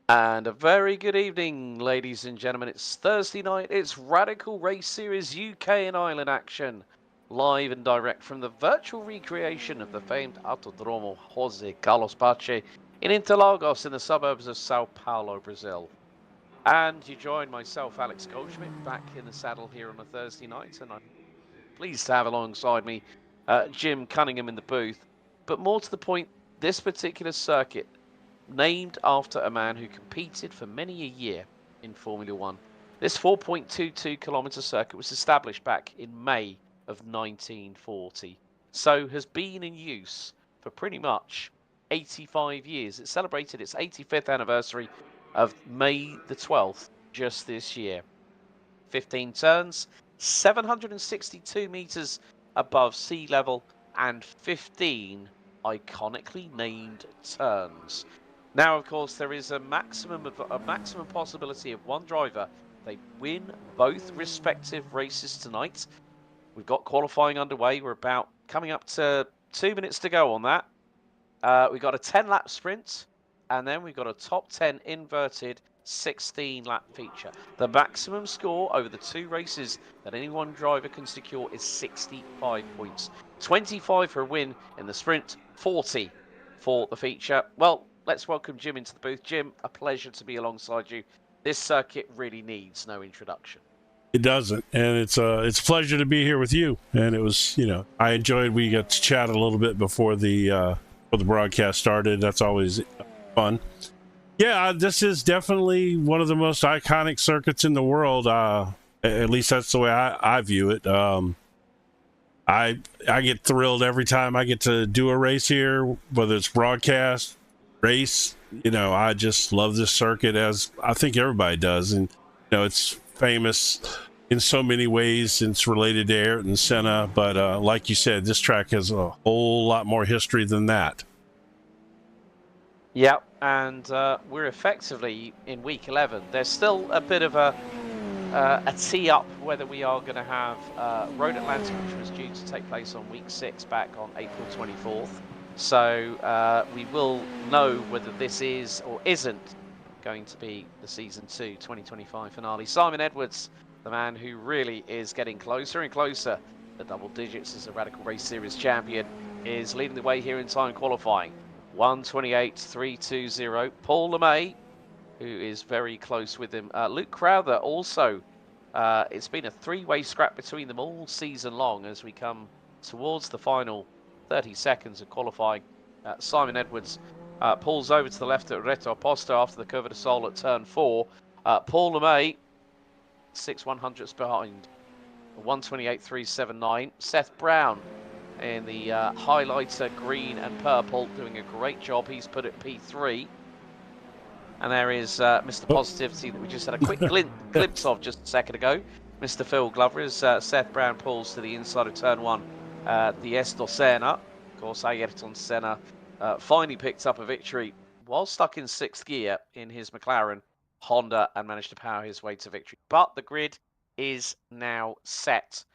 And a very good evening, ladies and gentlemen. It's Thursday night. It's Radical Race Series UK and Ireland action. Live and direct from the virtual recreation of the famed Autodromo Jose Carlos Pache in Interlagos in the suburbs of Sao Paulo, Brazil. And you join myself, Alex Goldschmidt, back in the saddle here on a Thursday night. And I'm pleased to have alongside me Jim Cunningham in the booth. But more to the point, this particular circuit named after a man who competed for many a year in Formula One. This 4.22 kilometre circuit was established back in May of 1940, so has been in use for pretty much 85 years. It celebrated its 85th anniversary of May the 12th just this year. 15 turns, 762 metres above sea level, and 15 iconically named turns. Now, of course, there is a maximum possibility of one driver. They win both respective races tonight. We've got qualifying underway. We're about coming up to 2 minutes to go on that. We've got a 10-lap sprint, and then we've got a top 10 inverted 16-lap feature. The maximum score over the two races that any one driver can secure is 65 points. 25 for a win in the sprint, 40 for the feature. Well, let's welcome Jim into the booth. Jim, a pleasure to be alongside you. This circuit really needs no introduction. It doesn't, and it's a pleasure to be here with you. And it was, I enjoyed. We got to chat a little bit before the broadcast started. That's always fun. Yeah, this is definitely one of the most iconic circuits in the world. At least that's the way I view it. I get thrilled every time I get to do a race here, whether it's broadcast, race. I just love this circuit, as I think everybody does. And, it's famous in so many ways. It's related to Ayrton Senna. But like you said, this track has a whole lot more history than that. Yeah, and we're effectively in week 11. There's still a bit of a tee up whether we are going to have Road Atlantic, which was due to take place on week 6 back on April 24th. So we will know whether this is or isn't going to be the Season 2 2025 finale. Simon Edwards, the man who really is getting closer and closer to double digits as a Radical Race Series champion, is leading the way here in time qualifying. 1:28.320. Paul LeMay, who is very close with him. Luke Crowther also. It's been a three-way scrap between them all season long as we come towards the final 30 seconds of qualifying. Simon Edwards pulls over to the left at Reto Posto after the Curva de Sol at turn 4. Paul LeMay, 6/100ths behind. 1:28.379. Seth Brown in the highlighter green and purple, doing a great job. He's put at P3. And there is Mr. Positivity that we just had a quick glimpse of just a second ago. Mr. Phil Glover as Seth Brown pulls to the inside of turn 1. Diez do Senna, of course, Ayrton Senna, finally picked up a victory while stuck in 6th gear in his McLaren Honda and managed to power his way to victory. But the grid is now set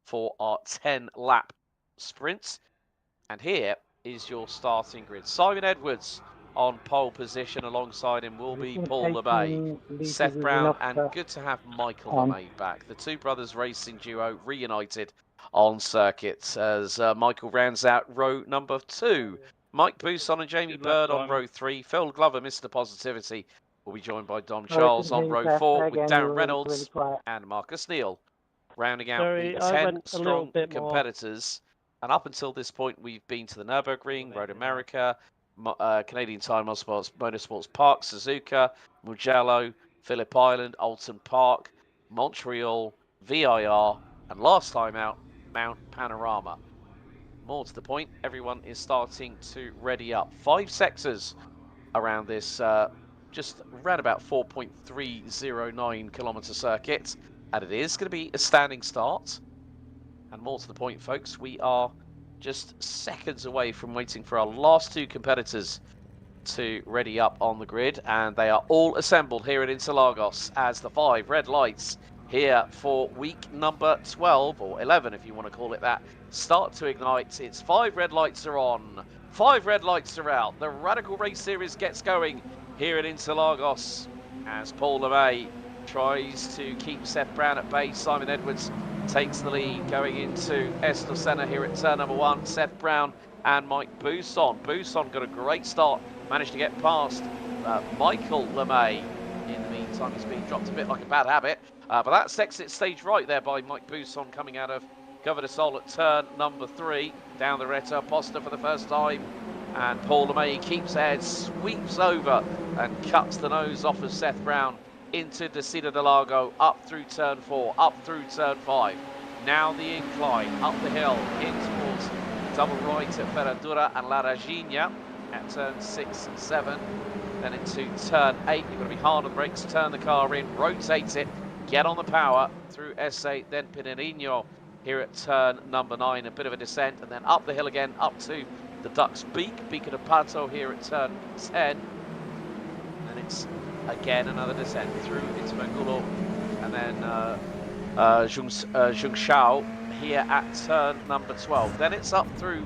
for our 10-lap sprint. And here is your starting grid. Simon Edwards on pole position. Alongside him will be Paul LeMay, Seth Brown, and good to have Michael LeMay back. The two brothers racing duo reunited on circuit as Michael rounds out row number 2. Mike Bousson and Jamie Bird on row 3. Phil Glover, Mr. Positivity, will be joined by Dom Charles on row 4 with Darren Reynolds and Marcus Neal, rounding out the 10 strong competitors. And up until this point, we've been to the Nürburgring, Road America, Canadian Tire Motorsports Park, Suzuka, Mugello, Phillip Island, Alton Park, Montreal, VIR, and last time out, Mount Panorama. More to the point, everyone is starting to ready up. 5 sectors around this just around about 4.309 kilometre circuit, and it is going to be a standing start. And more to the point, folks, we are just seconds away from waiting for our last 2 competitors to ready up on the grid, and they are all assembled here at Interlagos as the 5 red lights here for week number 12, or 11 if you want to call it that, start to ignite. It's 5 red lights are on, 5 red lights are out. The Radical Race Series gets going here at Interlagos as Paul LeMay tries to keep Seth Brown at bay. Simon Edwards takes the lead going into Estor Senna here at turn number 1. Seth Brown and Mike Bousson. Bousson got a great start, managed to get past Michael LeMay. In the meantime, he's been dropped a bit like a bad habit. But that's exit stage right there by Mike Bousson coming out of Cover de Sol at turn number 3. Down the Retta Posta for the first time. And Paul LeMay keeps ahead, sweeps over and cuts the nose off of Seth Brown into Descida del Lago, up through turn 4, up through turn 5. Now the incline, up the hill, in towards double right at Ferradura and La Regina at turn 6 and 7. Then into turn 8, you've got to be hard on the brakes, turn the car in, rotate it, get on the power through S8, then Pinarino here at turn number 9, a bit of a descent, and then up the hill again, up to the Duck's Beak, Beacon of Pato here at turn 10. And it's again another descent through into Mangulo, and then Zhongshao here at turn number 12. Then it's up through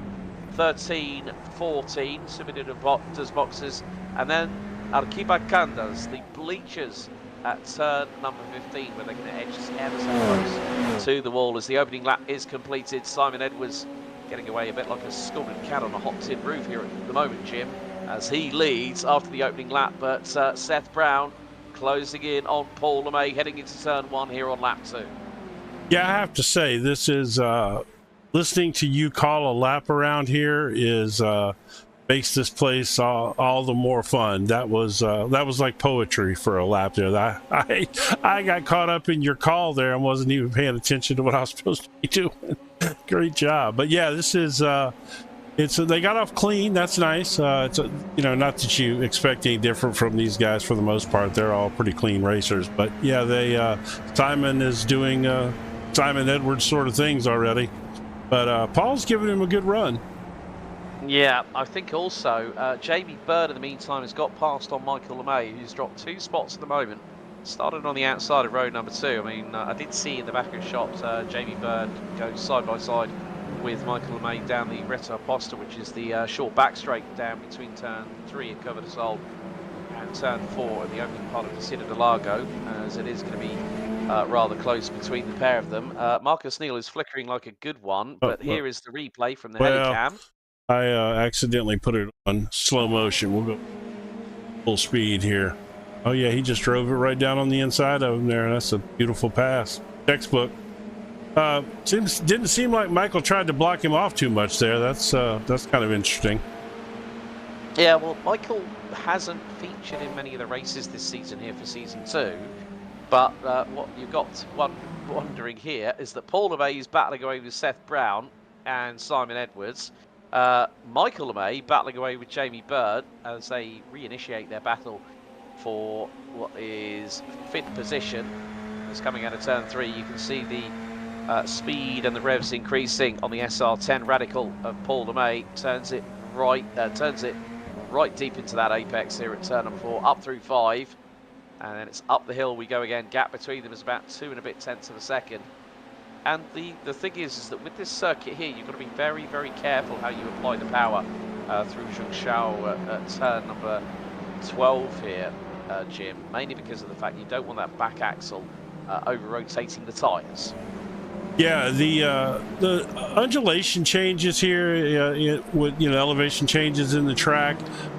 13, 14, Subidid's boxes, and then Arquibacandas, the bleachers at turn number 15, where they're going to edge ever so close to the wall as the opening lap is completed. Simon Edwards getting away a bit like a scalded cat on a hot tin roof here at the moment, Jim, as he leads after the opening lap. But Seth Brown closing in on Paul LeMay heading into turn 1 here on lap 2. Yeah, I have to say, this is listening to you call a lap around here is makes this place all the more fun. That was like poetry for a lap there. I got caught up in your call there and wasn't even paying attention to what I was supposed to be doing. Great job. But yeah, this is they got off clean. That's nice. It's not that you expect any different from these guys. For the most part, they're all pretty clean racers. But yeah, they Simon is doing Simon Edwards sort of things already. But Paul's giving him a good run. Yeah, I think also Jamie Bird in the meantime has got past on Michael LeMay, who's dropped 2 spots at the moment. Started on the outside of road number 2. I mean, I did see in the back of the shot Jamie Bird go side by side with Michael LeMay down the Retta Posta, which is the short back straight down between turn 3 at Cover de Sol and turn 4 at the opening part of Descida del Lago, as it is going to be rather close between the pair of them. Marcus Neal is flickering like a good one, but here is the replay from the Helicam. I accidentally put it on slow motion. We'll go full speed here. Oh yeah, he just drove it right down on the inside of him there. That's a beautiful pass. Textbook. Didn't seem like Michael tried to block him off too much there. That's kind of interesting. Yeah, well, Michael hasn't featured in many of the races this season here for season 2. But what you've got wondering here is that Paul LeMay is battling away with Seth Brown and Simon Edwards. Michael LeMay battling away with Jamie Bird as they reinitiate their battle for what is 5th position. It's coming out of turn 3. You can see the speed and the revs increasing on the SR10 Radical of Paul LeMay. Turns it right deep into that apex here at turn number 4, up through 5. And then it's up the hill we go again. Gap between them is about 2 and a bit tenths of a second. And the thing is that with this circuit here, you've got to be very, very careful how you apply the power through Zhongshao at turn number 12 here, Jim. Mainly because of the fact you don't want that back axle over-rotating the tyres. Yeah, the undulation changes here, with elevation changes in the track,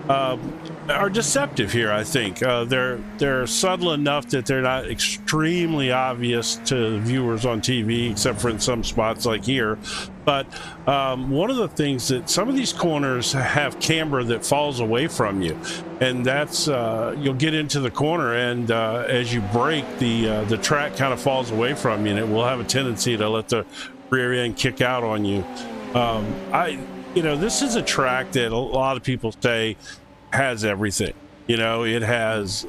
are deceptive here. I think they're subtle enough that they're not extremely obvious to viewers on TV, except for in some spots like here. But one of the things that some of these corners have camber that falls away from you, and that's you'll get into the corner, and as you brake, the track kind of falls away from you, and it will have a tendency to let the rear end kick out on you. This is a track that a lot of people say has everything. It has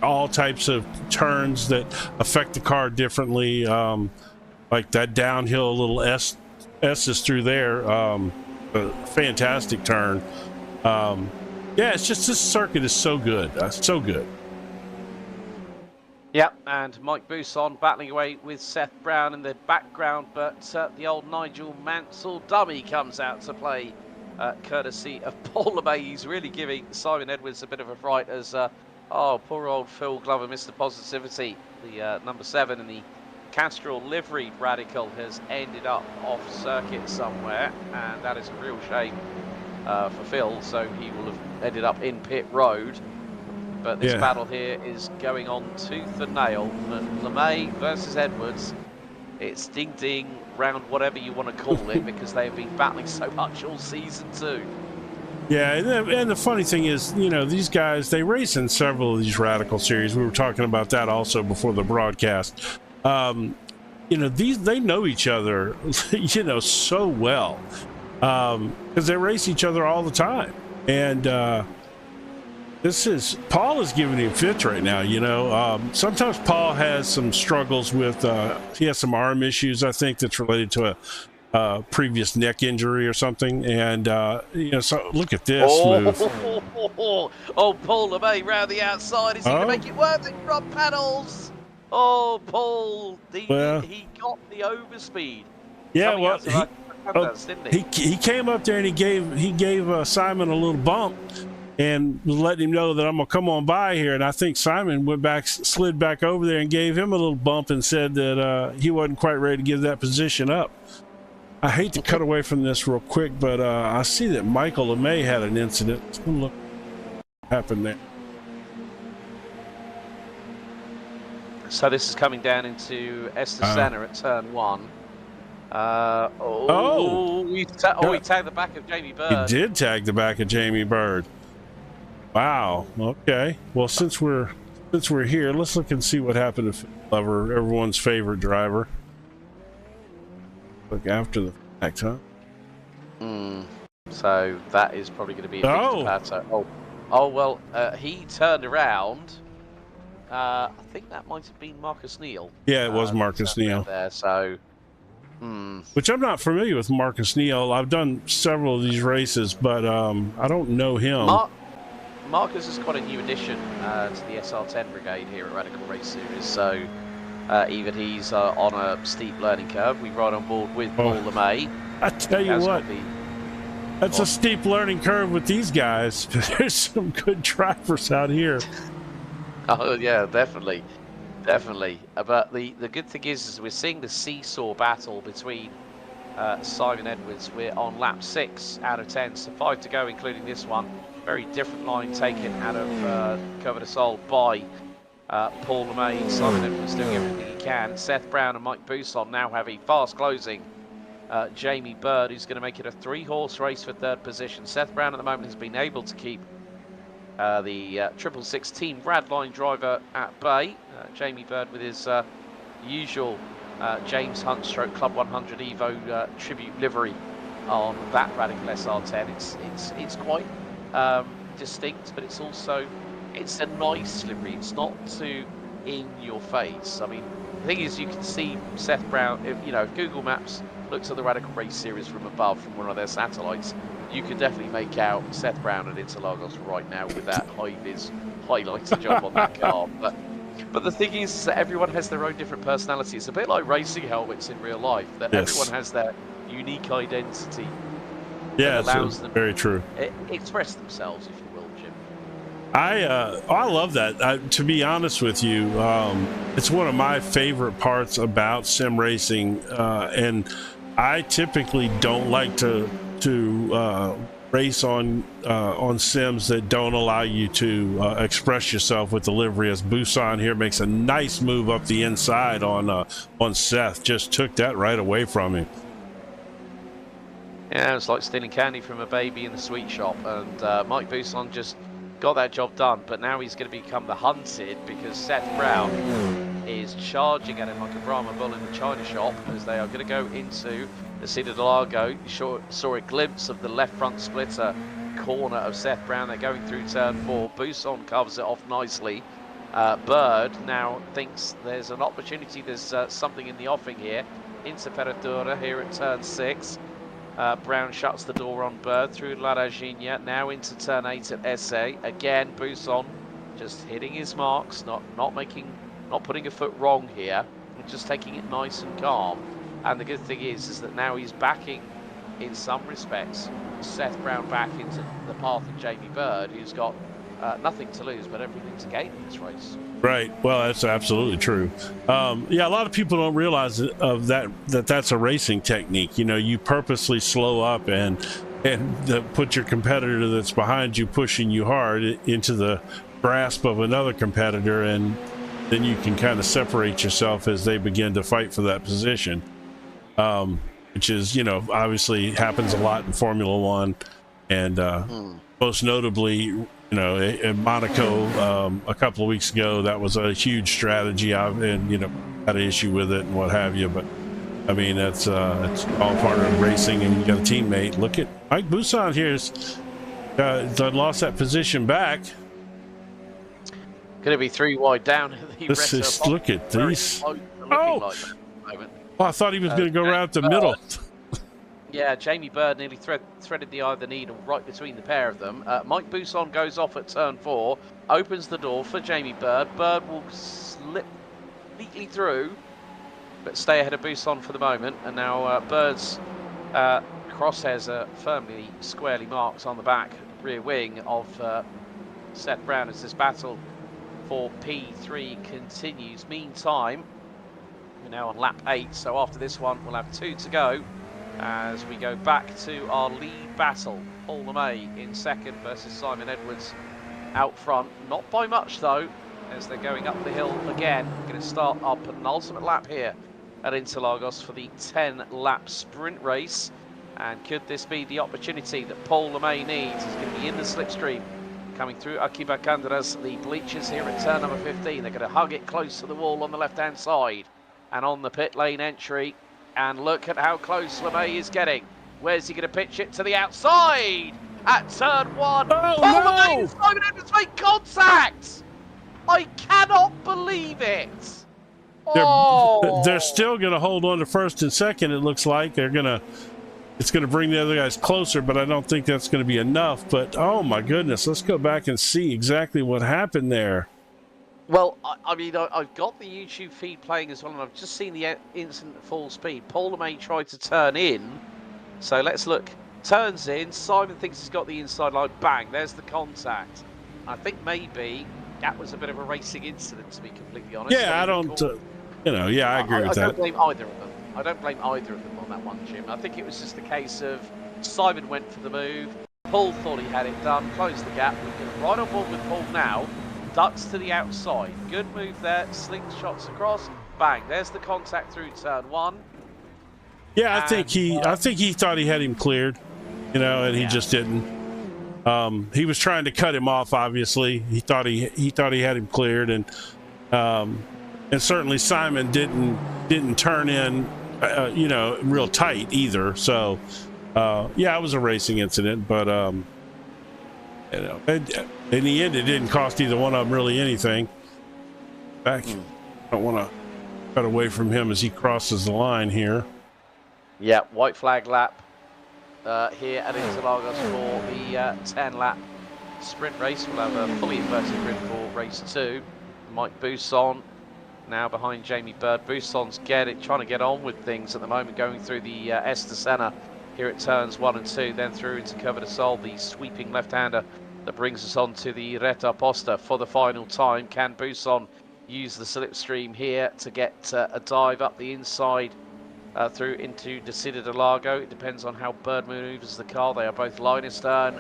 all types of turns that affect the car differently. Like that downhill little S is through there. A fantastic turn. Yeah, it's just this circuit is so good. So good. Yeah, and Mike Bousson battling away with Seth Brown in the background, but the old Nigel Mansell dummy comes out to play courtesy of Paul LeMay. He's really giving Simon Edwards a bit of a fright as, oh, poor old Phil Glover, Mr. Positivity, the number 7 in the Castrol liveried Radical, has ended up off circuit somewhere, and that is a real shame for Phil, so he will have ended up in pit road. But this battle here is going on tooth and nail. LeMay versus Edwards. It's ding-ding round whatever you want to call it, because they've been battling so much all season too. Yeah, and the funny thing is, you know, these guys, they race in several of these Radical series. We were talking about that also before the broadcast. You know, they know each other, you know, so well, because they race each other all the time. And Paul is giving him fits right now, you know. Sometimes Paul has some struggles with, he has some arm issues, I think, that's related to a previous neck injury or something. And, you know, so look at this move. Oh, Paul LeMay round the outside. Is he going to make it worth it? Front pedals. Oh, Paul, he got the overspeed. Yeah, well, he came up there and he gave Simon a little bump and was letting him know that I'm gonna come on by here. And I think Simon slid back over there and gave him a little bump and said that he wasn't quite ready to give that position up. I hate to cut away from this real quick, but I see that Michael LeMay had an incident. Let's look what happened there. So this is coming down into Esther Senna at turn 1. He tagged the back of Jamie Bird. He did tag the back of Jamie Bird. Wow. Okay. Well, since we're here, let's look and see what happened to Phil Glover, everyone's favorite driver. Look after the fact, huh? So that is probably going to be a big he turned around. I think that might have been Marcus Neal. Yeah, it was Marcus Neal. There, so, which I'm not familiar with Marcus Neal. I've done several of these races, but I don't know him. Marcus is quite a new addition to the SR10 brigade here at Radical Race Series. So even he's on a steep learning curve. We ride on board with Paul LeMay. I tell you what, that's a steep learning curve with these guys. There's some good drivers out here. Oh yeah, definitely. But the good thing is we're seeing the seesaw battle between Simon Edwards. We're on lap 6 out of 10, so 5 to go, including this one. Very different line taken out of Cover de Sol by Paul LeMay. Simon Edwards doing everything he can. Seth Brown and Mike Bousson now have a fast closing Jamie Bird, who's going to make it a 3-horse race for 3rd position. Seth Brown at the moment has been able to keep the 666 Team Radline driver at bay. Jamie Bird with his usual James Hunt stroke Club 100 Evo tribute livery on that Radical SR10. It's quite distinct, but it's a nice livery. It's not too in your face. I mean, the thing is, you can see Seth Brown. If Google Maps looks at the Radical Race Series from above, from one of their satellites, you can definitely make out Seth Brown at Interlagos right now with that high-vis highlighter job on that car. But the thing is that everyone has their own different personality. It's a bit like racing helmets in real life, that everyone has their unique identity. Yeah, allows them very true. Express themselves, if you will, Jim. I love that. To be honest with you, it's one of my favorite parts about sim racing, and I typically don't like to race on sims that don't allow you to express yourself with the livery. As Bousson here makes a nice move up the inside on Seth, just took that right away from him. Yeah, it's like stealing candy from a baby in the sweet shop, and Mike Bousson just got that job done. But now he's going to become the hunted, because Seth Brown is charging at him like a Brahma bull in the China shop, as they are going to go into the Interlagos. You saw a glimpse of the left front splitter corner of Seth Brown. They're going through turn 4. Bousson covers it off nicely. Bird now thinks there's an opportunity. There's something in the offing here. Interperatura here at turn 6. Brown shuts the door on Bird through La Regina. Now into turn 8 at SA. Again, Bousson just hitting his marks, not putting a foot wrong here, and just taking it nice and calm. And the good thing is that now he's backing in some respects, Seth Brown back into the path of Jamie Bird, who's got nothing to lose but everything to gain in this race. Right. Well, that's absolutely true. Yeah, a lot of people don't realize that's a racing technique. You know, you purposely slow up and put your competitor that's behind you pushing you hard into the grasp of another competitor, and then you can kind of separate yourself as they begin to fight for that position, which is, you know, obviously happens a lot in Formula One, and most notably, you know, in Monaco a couple of weeks ago, that was a huge strategy. And, you know, had an issue with it and what have you. But I mean, it's all part of racing, and you got a teammate. Look at Mike Buisson here's lost that position back. Going to be 3 wide down. This is, look at these. Oh, I thought he was going to go around the middle. Yeah, Jamie Bird nearly threaded the eye of the needle right between the pair of them. Mike Buisson goes off at turn 4, opens the door for Jamie Bird. Bird will slip neatly through, but stay ahead of Buisson for the moment. And now Bird's crosshairs are firmly, squarely marked on the back rear wing of Seth Brown as this battle for P3 continues. Meantime, we're now on lap 8, so after this one, we'll have 2 to go. As we go back to our lead battle, Paul LeMay in second versus Simon Edwards out front. Not by much though, as they're going up the hill again. We're going to start our penultimate lap here at Interlagos for the 10-lap sprint race. And could this be the opportunity that Paul LeMay needs? He's going to be in the slipstream, coming through Akibakandaras, the bleachers here at turn number 15. They're going to hug it close to the wall on the left-hand side. And on the pit lane entry, and look at how close LeMay is getting. Where's he going to pitch it? To the outside at turn 1. Oh, no! Simon Edwards make contact! I cannot believe it! They're still going to hold on to first and second, it looks like. It's going to bring the other guys closer, but I don't think that's going to be enough. But, oh, my goodness, let's go back and see exactly what happened there. Well, I mean, I've got the YouTube feed playing as well, and I've just seen the instant at full speed. Paul LeMay tried to turn in, so let's look. Turns in, Simon thinks he's got the inside line, bang, there's the contact. I think maybe that was a bit of a racing incident, to be completely honest. Yeah, I don't, you know, yeah, I agree with that. I don't blame either of them. I don't blame either of them on that one, Jim. I think it was just a case of Simon went for the move, Paul thought he had it done, closed the gap, we're getting right on board with Paul now. Ducks to the outside. Good move there. Slingshots across. Bang. There's the contact through turn 1. Yeah, I think he thought he had him cleared, you know, and he just didn't. He was trying to cut him off. Obviously, he thought he had him cleared, and certainly Simon didn't turn in, you know, real tight either. So, yeah, it was a racing incident, but you know, in the end, it didn't cost either one of them really anything. Back, I don't want to cut away from him as he crosses the line here. Yeah, white flag lap here at Interlagos for the 10-lap sprint race. We'll have a fully inverted grid for race 2. Mike Buisson now behind Jamie Bird. Buisson's trying to get on with things at the moment, going through the Ester Senna here at turns 1 and 2, then through into Cover de Sol, the sweeping left-hander that brings us on to the Reta Posta for the final time. Can Buisson use the slipstream here to get a dive up the inside through into Descida de Lago? It depends on how Bird maneuvers the car. They are both line astern.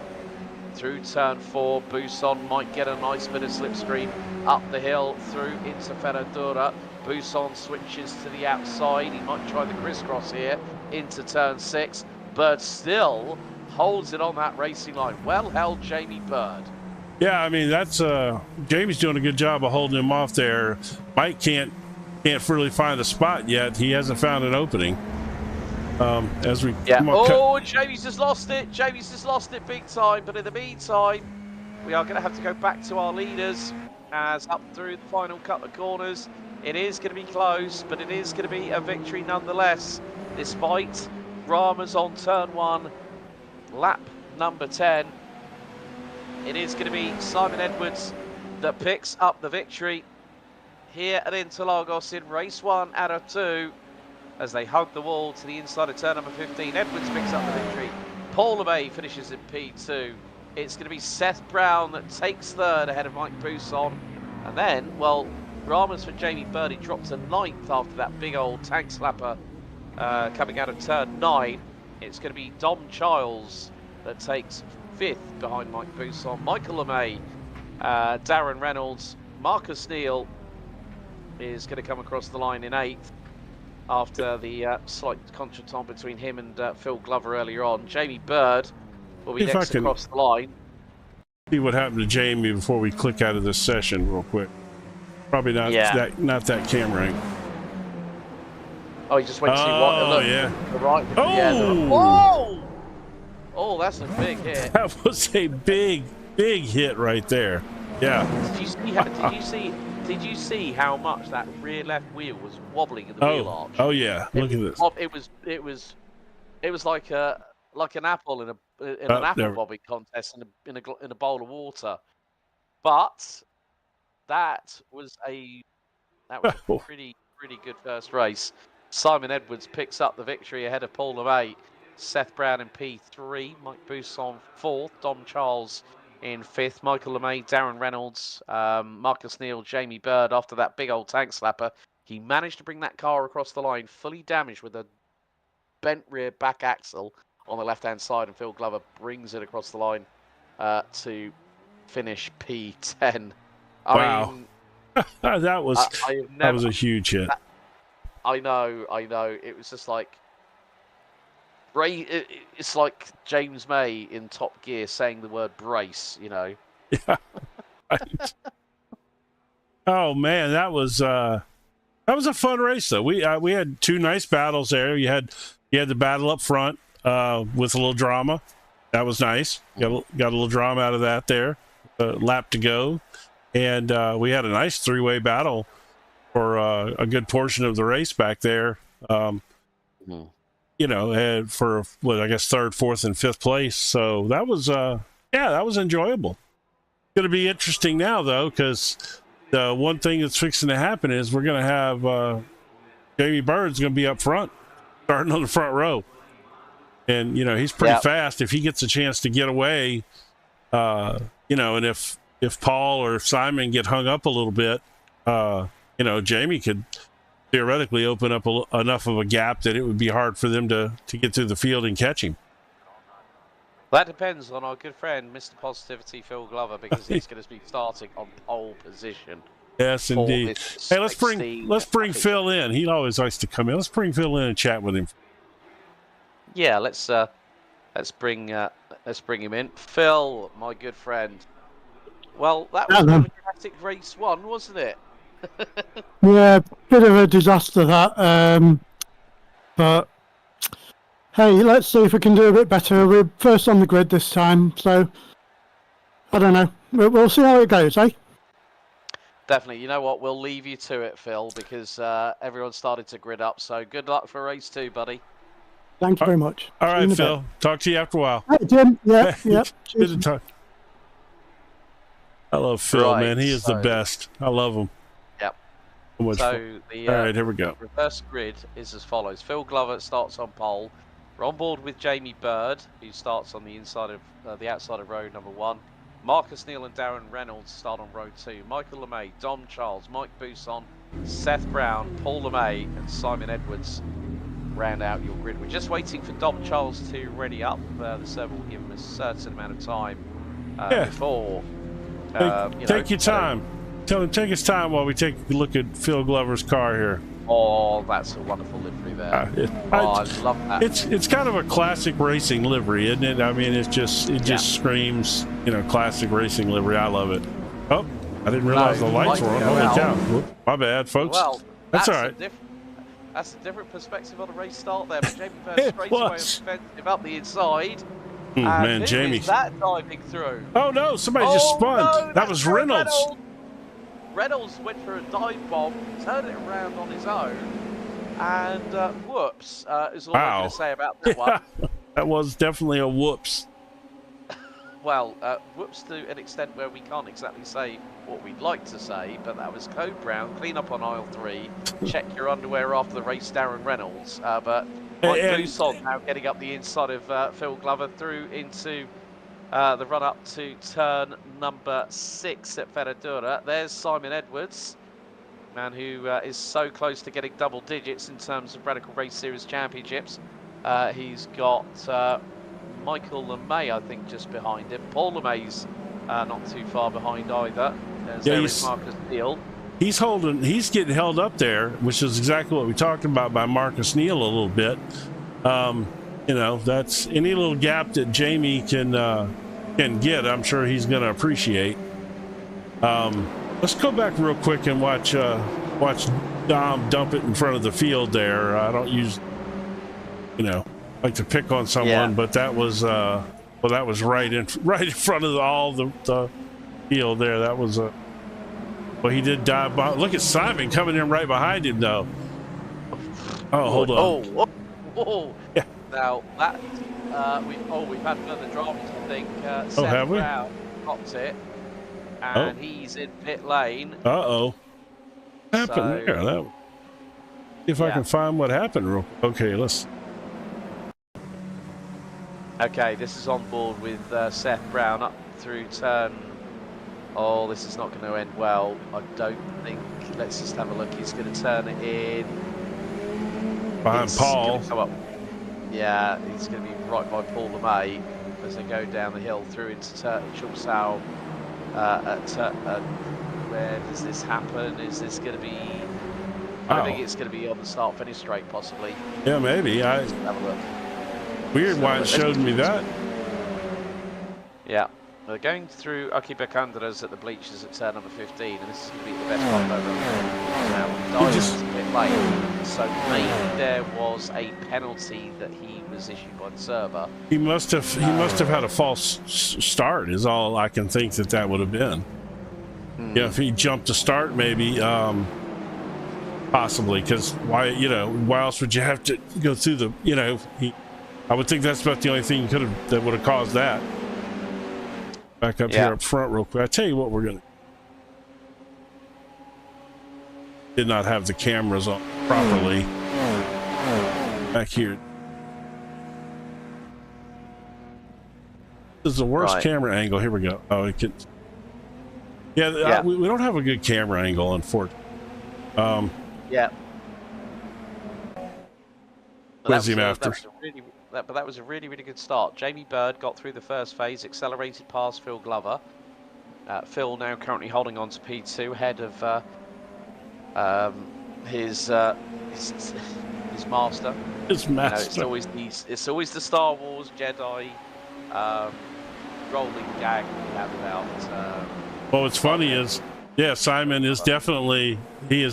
Through turn 4, Buisson might get a nice bit of slipstream up the hill through into Ferradura. Buisson switches to the outside. He might try the crisscross here into turn 6. Bird still holds it on that racing line. Well held, Jamie Bird. Yeah, I mean, that's Jamie's doing a good job of holding him off there. Mike can't really find a spot yet. He hasn't found an opening. As we Jamie's just lost it. Jamie's just lost it big time. But in the meantime, we are going to have to go back to our leaders as up through the final couple of corners. It is going to be close, but it is going to be a victory nonetheless, despite dramas on turn 1, lap number 10. It is going to be Simon Edwards that picks up the victory here at Interlagos in race 1 out of 2. as they hug the wall to the inside of turn number 15. Edwards picks up the victory. Paul LeMay finishes in P2. It's going to be Seth Brown that takes third ahead of Mike Bousson. And then, well, dramas for Jamie Bird. He dropped to 9th after that big old tank slapper coming out of turn 9. It's going to be Dom Childs that takes 5th behind Mike Bousson. Michael LeMay, Darren Reynolds, Marcus Neal is going to come across the line in 8th after the slight contretemps between him and Phil Glover earlier on. Jamie Bird will be next across the line. See what happened to Jamie before we click out of this session real quick. Probably not that camera angle. Oh, he just went too right. Look, yeah. The right. Oh! Yeah, whoa! Oh, that's a big hit. That was a big hit right there. Yeah. Did you see how much that rear left wheel was wobbling in the wheel arch? Oh yeah. Look at this. It was like an apple in an apple bobbing contest in a bowl of water. But that was a pretty good first race. Simon Edwards picks up the victory ahead of Paul LeMay. Seth Brown in P3, Mike Bousson 4th, Dom Charles in 5th, Michael LeMay, Darren Reynolds, Marcus Neal, Jamie Bird. After that big old tank slapper, he managed to bring that car across the line fully damaged with a bent rear back axle on the left-hand side, and Phil Glover brings it across the line to finish P10. Wow. I mean, that was a huge hit. I know. It was just like it's like James May in Top Gear saying the word brace, you know. Yeah. Right. Oh man, that was a fun race though. We had 2 nice battles there. You had the battle up front with a little drama. That was nice. Got a little drama out of that there. Lap to go, and we had a nice 3-way battle for a good portion of the race back there. You know, for I guess 3rd, 4th, and 5th place. So that was that was enjoyable. Going to be interesting now though, because the one thing that's fixing to happen is we're going to have Jamie Bird's going to be up front, starting on the front row, and you know he's pretty fast. If he gets a chance to get away, you know, and if Paul or Simon get hung up a little bit, you know, Jamie could theoretically open up enough of a gap that it would be hard for them to get through the field and catch him. That depends on our good friend, Mr. Positivity, Phil Glover, because he's going to be starting on pole position. Yes, indeed. Hey, let's bring Phil in. He always likes to come in. Let's bring Phil in and chat with him. Yeah, let's bring him in. Phil, my good friend. Well, that was a dramatic race 1, wasn't it? Yeah, bit of a disaster that. But hey, let's see if we can do a bit better. We're first on the grid this time, so I don't know. We'll see how it goes, eh? Definitely. You know what? We'll leave you to it, Phil, because everyone started to grid up. So good luck for race 2, buddy. Thank you very much. All right, Phil. Talk to you after a while. Hey, Jim. Yeah. Good to talk. I love Phil, man. He is the best. I love him. Yep. So all right, here we go. Reverse grid is as follows. Phil Glover starts on pole. We're on board with Jamie Bird, who starts on the inside of the outside of row number 1. Marcus Neal and Darren Reynolds start on row 2. Michael LeMay, Dom Charles, Mike Bousson, Seth Brown, Paul LeMay, and Simon Edwards round out your grid. We're just waiting for Dom Charles to ready up. The server will give him a certain amount of time before. Take your time. Tell him take his time while we take a look at Phil Glover's car here. Oh, that's a wonderful livery there. I love that. It's kind of a classic racing livery, isn't it? I mean, it just screams, you know, classic racing livery. I love it. Oh, I didn't realize the lights were on. Holy cow! Whoop, my bad, folks. Well, that's all right. That's a different perspective on the race start there. But Jamie Bird straight away offensive up the inside. Man, Jamie. Who is that diving through? Oh no! Somebody just spun. No, that was Reynolds. Reynolds went for a dive bomb, turned it around on his own, and whoops is all I'm going to say about that one. That was definitely a whoops. well, whoops to an extent where we can't exactly say what we'd like to say, but that was Code Brown, clean up on aisle 3, check your underwear after the race, Darren Reynolds. But Mike Buson now getting up the inside of Phil Glover through into the run-up to turn number 6 at Ferradura. There's Simon Edwards, man who is so close to getting double digits in terms of Radical Race Series championships. He's got Michael LeMay, I think, just behind him. Paul LeMay's not too far behind either. There is Marcus Neal. He's getting held up there, which is exactly what we talked about by Marcus Neal a little bit. You know, that's any little gap that Jamie can get, I'm sure he's going to appreciate. Let's go back real quick and watch Dom dump it in front of the field there. I don't use, you know, like to pick on someone, but that was that was right in front of all the field there. That was well, he did dive by. Look at Simon coming in right behind him though. Oh, hold on. Oh. Yeah. Now that we've had further dramas, I think. Have we? Brown popped it, and he's in pit lane. What happened there? See if I can find what happened real quick. Okay, let's. Okay, this is on board with Seth Brown up through turn. Oh, this is not going to end well. I don't think. Let's just have a look. He's going to turn it in. Behind Paul. Come up. Yeah, he's going to be right by Paul LeMay as they go down the hill through into Chulsau. Where does this happen? Is this going to be... I think it's going to be on the start-finish straight, possibly. Yeah, maybe. Have a look. Weird why it showed me that. Yeah. They're going through Akiba Canderas at the bleachers at turn number 15, and this is going to be the best part over. Now, just a bit late, so maybe there was a penalty that he was issued by the server. He must have had a false start. Is all I can think that would have been. Yeah, if he jumped to start, maybe, possibly, because why else would you have to go through the I would think that's about the only thing that would have caused that. Back up here up front real quick. I tell you what, we're gonna did not have the cameras on properly back here. This is the worst camera angle. Here we go. Oh, it can. Yeah, we don't have a good camera angle, unfortunately. Quiz him after. But that was a really, really good start. Jamie Bird got through the first phase, accelerated past Phil Glover. Phil now currently holding on to P2, ahead of his master. His master. It's always the Star Wars Jedi rolling gag we have about. Well, what's funny is, Simon is definitely the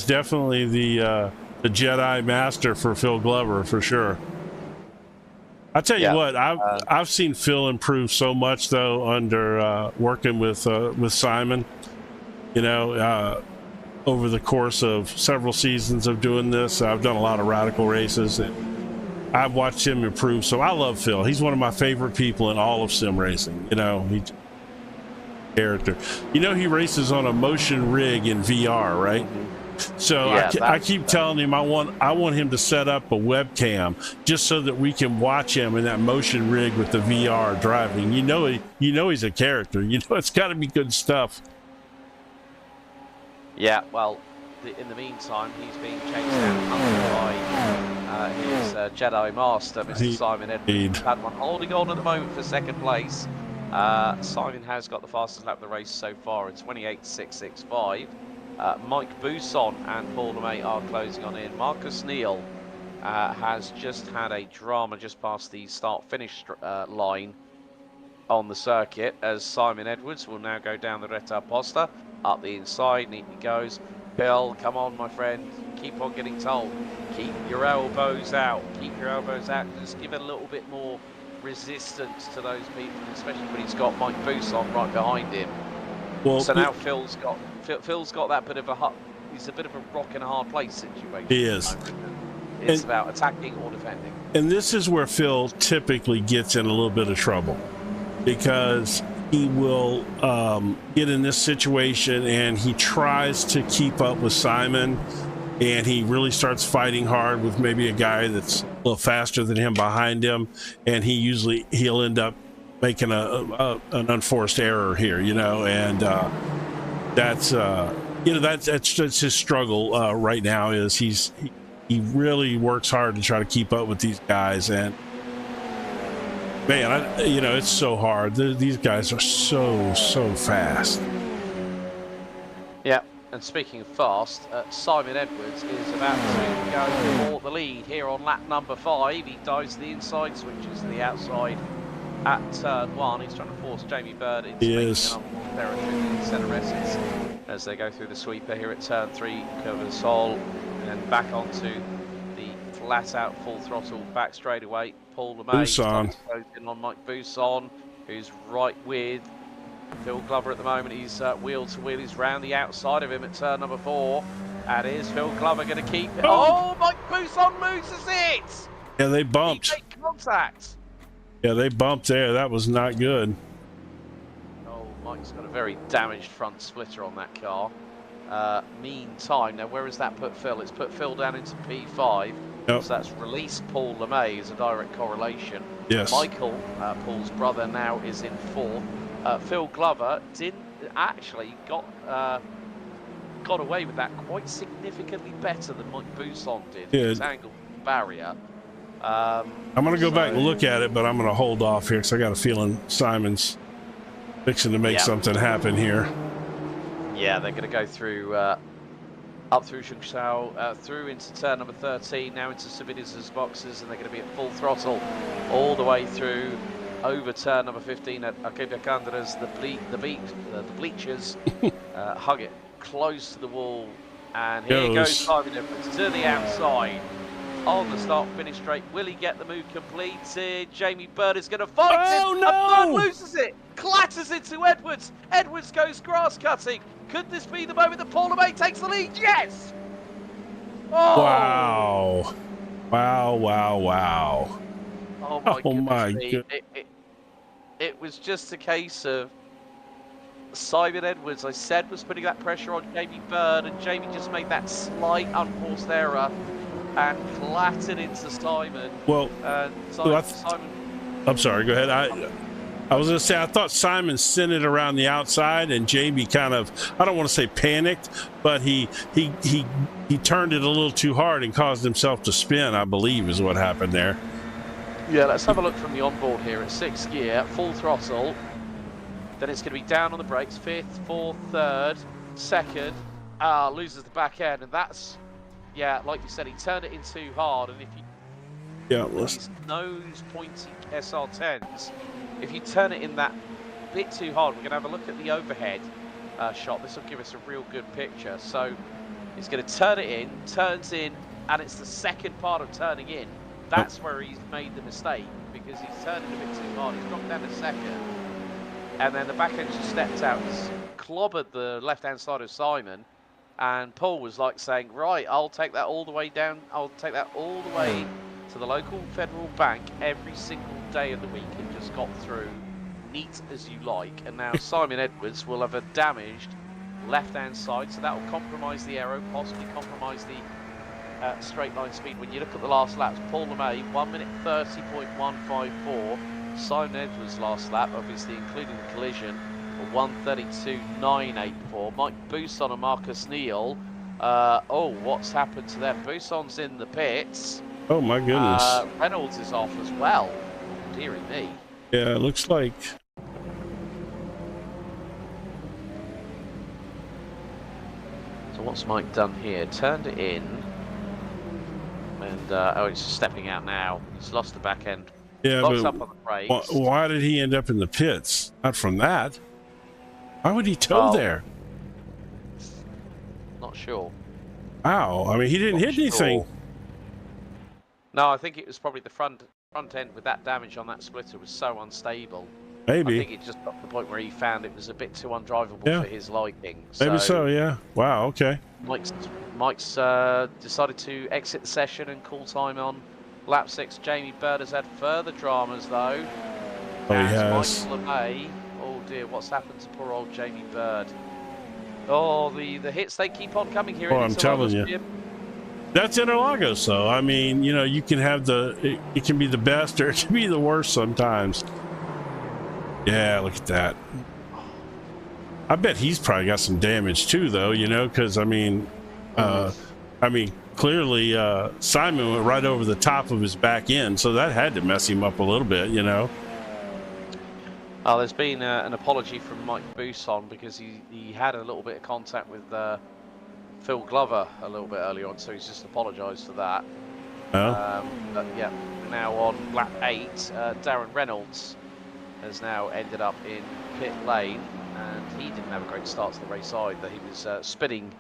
Jedi master for Phil Glover for sure. I tell you what, I've seen Phil improve so much though under working with Simon. Over the course of several seasons of doing this, I've done a lot of radical races, and I've watched him improve. So I love Phil. He's one of my favorite people in all of sim racing. He's character. He races on a motion rig in VR, right? So I keep telling him I want him to set up a webcam just so that we can watch him in that motion rig with the VR driving. He's a character. It's got to be good stuff. Yeah, well, in the meantime, he's being chased down by his Jedi Master, Mr. Simon Edwards. Had one holding on at the moment for second place. Simon has got the fastest lap of the race so far. It's 28.665. Mike Buson and Paul LeMay are closing on in. Marcus Neal has just had a drama just past the start-finish line on the circuit, as Simon Edwards will now go down the Retta Posta. Up the inside, neatly goes. Bill, come on, my friend. Keep on getting told. Keep your elbows out. Keep your elbows out. Just give it a little bit more resistance to those people, especially when he's got Mike Buson right behind him. Well, so now Phil's got that bit of he's a bit of a rock in a hard place situation. He is. It's about attacking or defending. And this is where Phil typically gets in a little bit of trouble, because he will get in this situation and he tries to keep up with Simon, and he really starts fighting hard with maybe a guy that's a little faster than him behind him, and he'll end up making an unforced error here, and that's his struggle right now. Is he really works hard to try to keep up with these guys, and man, it's so hard. These guys are so fast. Yeah, and speaking of fast, Simon Edwards is about to go for the lead here on lap number 5. He dives to the inside, switches to the outside at turn 1. He's trying to force Jamie Bird into territory in centre Essex as they go through the sweeper here at turn 3, Curve de Sol, and then back onto the flat out full throttle back straight away. Paul LeMay goes in on Mike Bousson, who's right with Phil Glover at the moment. He's wheel to wheel. He's round the outside of him at turn number 4. And is Phil Glover going to keep it? Oh, Mike Bousson loses it! Yeah, they bumped. He made contact. Yeah, they bumped there. That was not good. Oh, Mike's got a very damaged front splitter on that car. Meantime, now where has that put Phil? It's put Phil down into P5. Yep. So that's released Paul LeMay as a direct correlation. Yes. Michael, Paul's brother, now is in 4th. Phil Glover didn't actually got away with that quite significantly better than Mike Bousson did. He tangled the barrier. I'm going to go back and look at it, but I'm going to hold off here because I got a feeling Simon's fixing to make something happen here. Yeah, they're going to go through up through Zhengzhou, through into turn number 13, now into Savides' boxes, and they're going to be at full throttle all the way through over turn number 15 at Akebiakandra's, the bleachers, hug it close to the wall, and here goes Simon Edwards to the outside on the start finish straight. Will he get the move completed? Jamie Bird is going to fight him, and Bird loses it, clatters into Edwards. Edwards goes grass cutting. Could this be the moment that Paul LeMay takes the lead? Yes! Oh! Wow. Oh my goodness. It was just a case of Simon Edwards, I said, was putting that pressure on Jamie Bird, and Jamie just made that slight unforced error and clattered into Simon. Well, Simon. I'm sorry, go ahead. I was going to say, I thought Simon sent it around the outside, and Jamie kind of, I don't want to say panicked, but he turned it a little too hard and caused himself to spin, I believe is what happened there. Yeah, let's have a look from the onboard here at 6th gear, full throttle. Then it's going to be down on the brakes, 5th, 4th, 3rd, 2nd. Loses the back end, and that's, yeah, like you said, he turned it in too hard, and if you these nose pointy SR10s, if you turn it in that bit too hard, we're going to have a look at the overhead shot. This will give us a real good picture. So he's going to turn it in, turns in, and it's the second part of turning in. That's where he's made the mistake, because he's turned it a bit too hard. He's dropped down to 2nd, and then the back end just stepped out. He's clobbered the left-hand side of Simon, and Paul was like saying, right, I'll take that all the way down. I'll take that all the way to the local federal bank every single day of the week, and just got through neat as you like. And now Simon Edwards will have a damaged left-hand side, so that will compromise the aero, possibly compromise the straight line speed. When you look at the last laps, Paul LeMay 1 minute 30.154. Simon Edwards' last lap, obviously including the collision, for 132.984. Mike Bousson and Marcus Neal. Oh, what's happened to them? Bousson's in the pits. Oh my goodness. Reynolds is off as well. Dearie me. Yeah, it looks like. So what's Mike done here? Turned it in. And, oh, it's stepping out now. He's lost the back end. Yeah, Locks but up on the brakes. Why did he end up in the pits? Not from that. Why would he tow there? Not sure. Wow. I mean, he didn't hit anything. No, I think it was probably the front end with that damage on that splitter was so unstable. Maybe. I think it just got to the point where he found it was a bit too undrivable for his liking. Maybe so, yeah. Wow, okay. Mike's decided to exit the session and call time on lap 6. Jamie Bird has had further dramas though. Oh, he has. Michael LeMay, dear, what's happened to poor old Jamie Bird? Oh, the hits, they keep on coming here. I'm telling you. That's Interlagos, though. I mean, you know, you can have it can be the best or it can be the worst sometimes. Yeah, look at that. I bet he's probably got some damage too, though, you know, because I mean, clearly Simon went right over the top of his back end, so that had to mess him up a little bit, you know. There's been an apology from Mike Bousson because he had a little bit of contact with Phil Glover a little bit earlier on, so he's just apologised for that. Oh. But yeah, now on lap 8, Darren Reynolds has now ended up in pit lane, and he didn't have a great start to the race either. He was spinning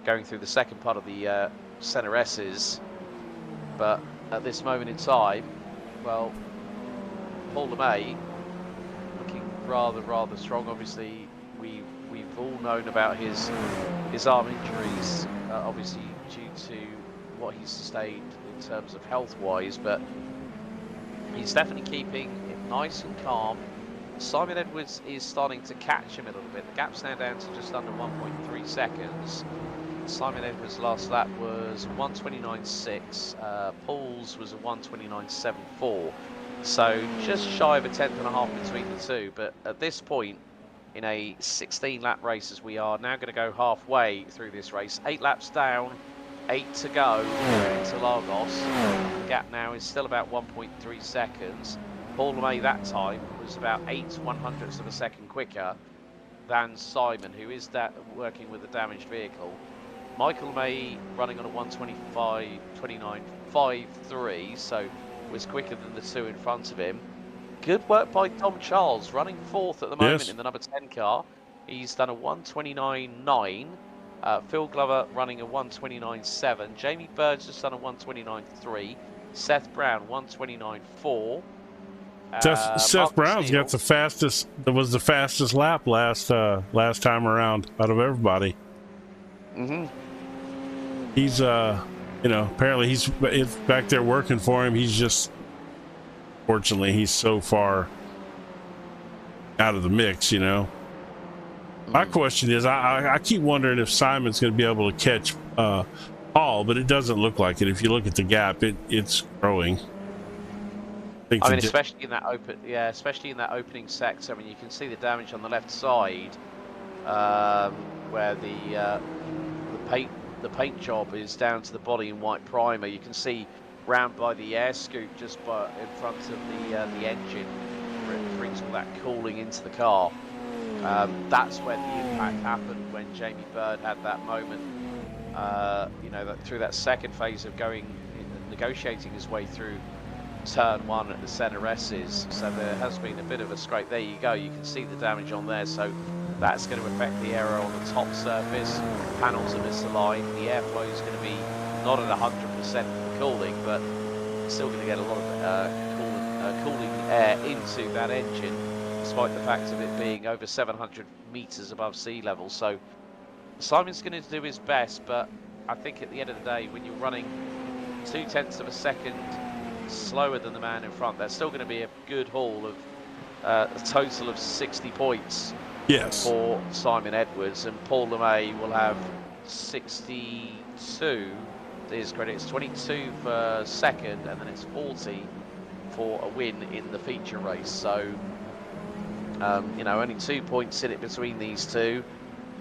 going through the second part of the centre S's, but at this moment in time, well, Paul LeMay looking rather strong. Obviously, we've all known about his arm injuries, obviously due to what he's sustained in terms of health-wise, but he's definitely keeping it nice and calm. Simon Edwards is starting to catch him a little bit. The gap's now down to just under 1.3 seconds. Simon Edwards' last lap was 1:29.6. Paul's was a 1:29.74. So just shy of a tenth and a half between the two. But at this point, in a 16-lap race, as we are now going to go halfway through this race, 8 laps down, 8 to go into Interlagos. The gap now is still about 1.3 seconds. Paul LeMay that time was about 8/100ths of a second quicker than Simon, who is working with a damaged vehicle. Michael LeMay running on a 1:25.29.53, so was quicker than the two in front of him. Good work by Dom Charles, running 4th at the moment in the number 10 car. He's done a 1:29.9. Phil Glover running a 1:29.7. Jamie Bird's just done a 1:29.3. Seth Brown 1:29.4. Seth Brown's got the fastest. That was the fastest lap last time around out of everybody. He's you know, apparently he's back there working for him. He's just, fortunately, he's so far out of the mix, you know. My question is, I keep wondering if Simon's going to be able to catch Paul, but it doesn't look like it. If you look at the gap, it's growing. I mean, especially in that opening sector. I mean, you can see the damage on the left side, where the paint job is down to the body in white primer. You can see round by the air scoop just in front of the engine, where it brings all that cooling into the car. That's where the impact happened when Jamie Bird had that moment. You know, through that second phase of negotiating his way through turn 1 at the centre S's. So there has been a bit of a scrape. There you go, you can see the damage on there. So that's going to affect the aero on the top surface. Panels are misaligned. The airflow is going to be not at 100% for the cooling, but still going to get a lot of cooling air into that engine, despite the fact of it being over 700 metres above sea level. So Simon's going to do his best, but I think at the end of the day, when you're running 0.2 of a second slower than the man in front, there's still going to be a good haul of a total of 60 points for Simon Edwards, and Paul LeMay will have 62 to his credit. It's 22 for second, and then it's 40 for a win in the feature race. So you know, only 2 points in it between these two.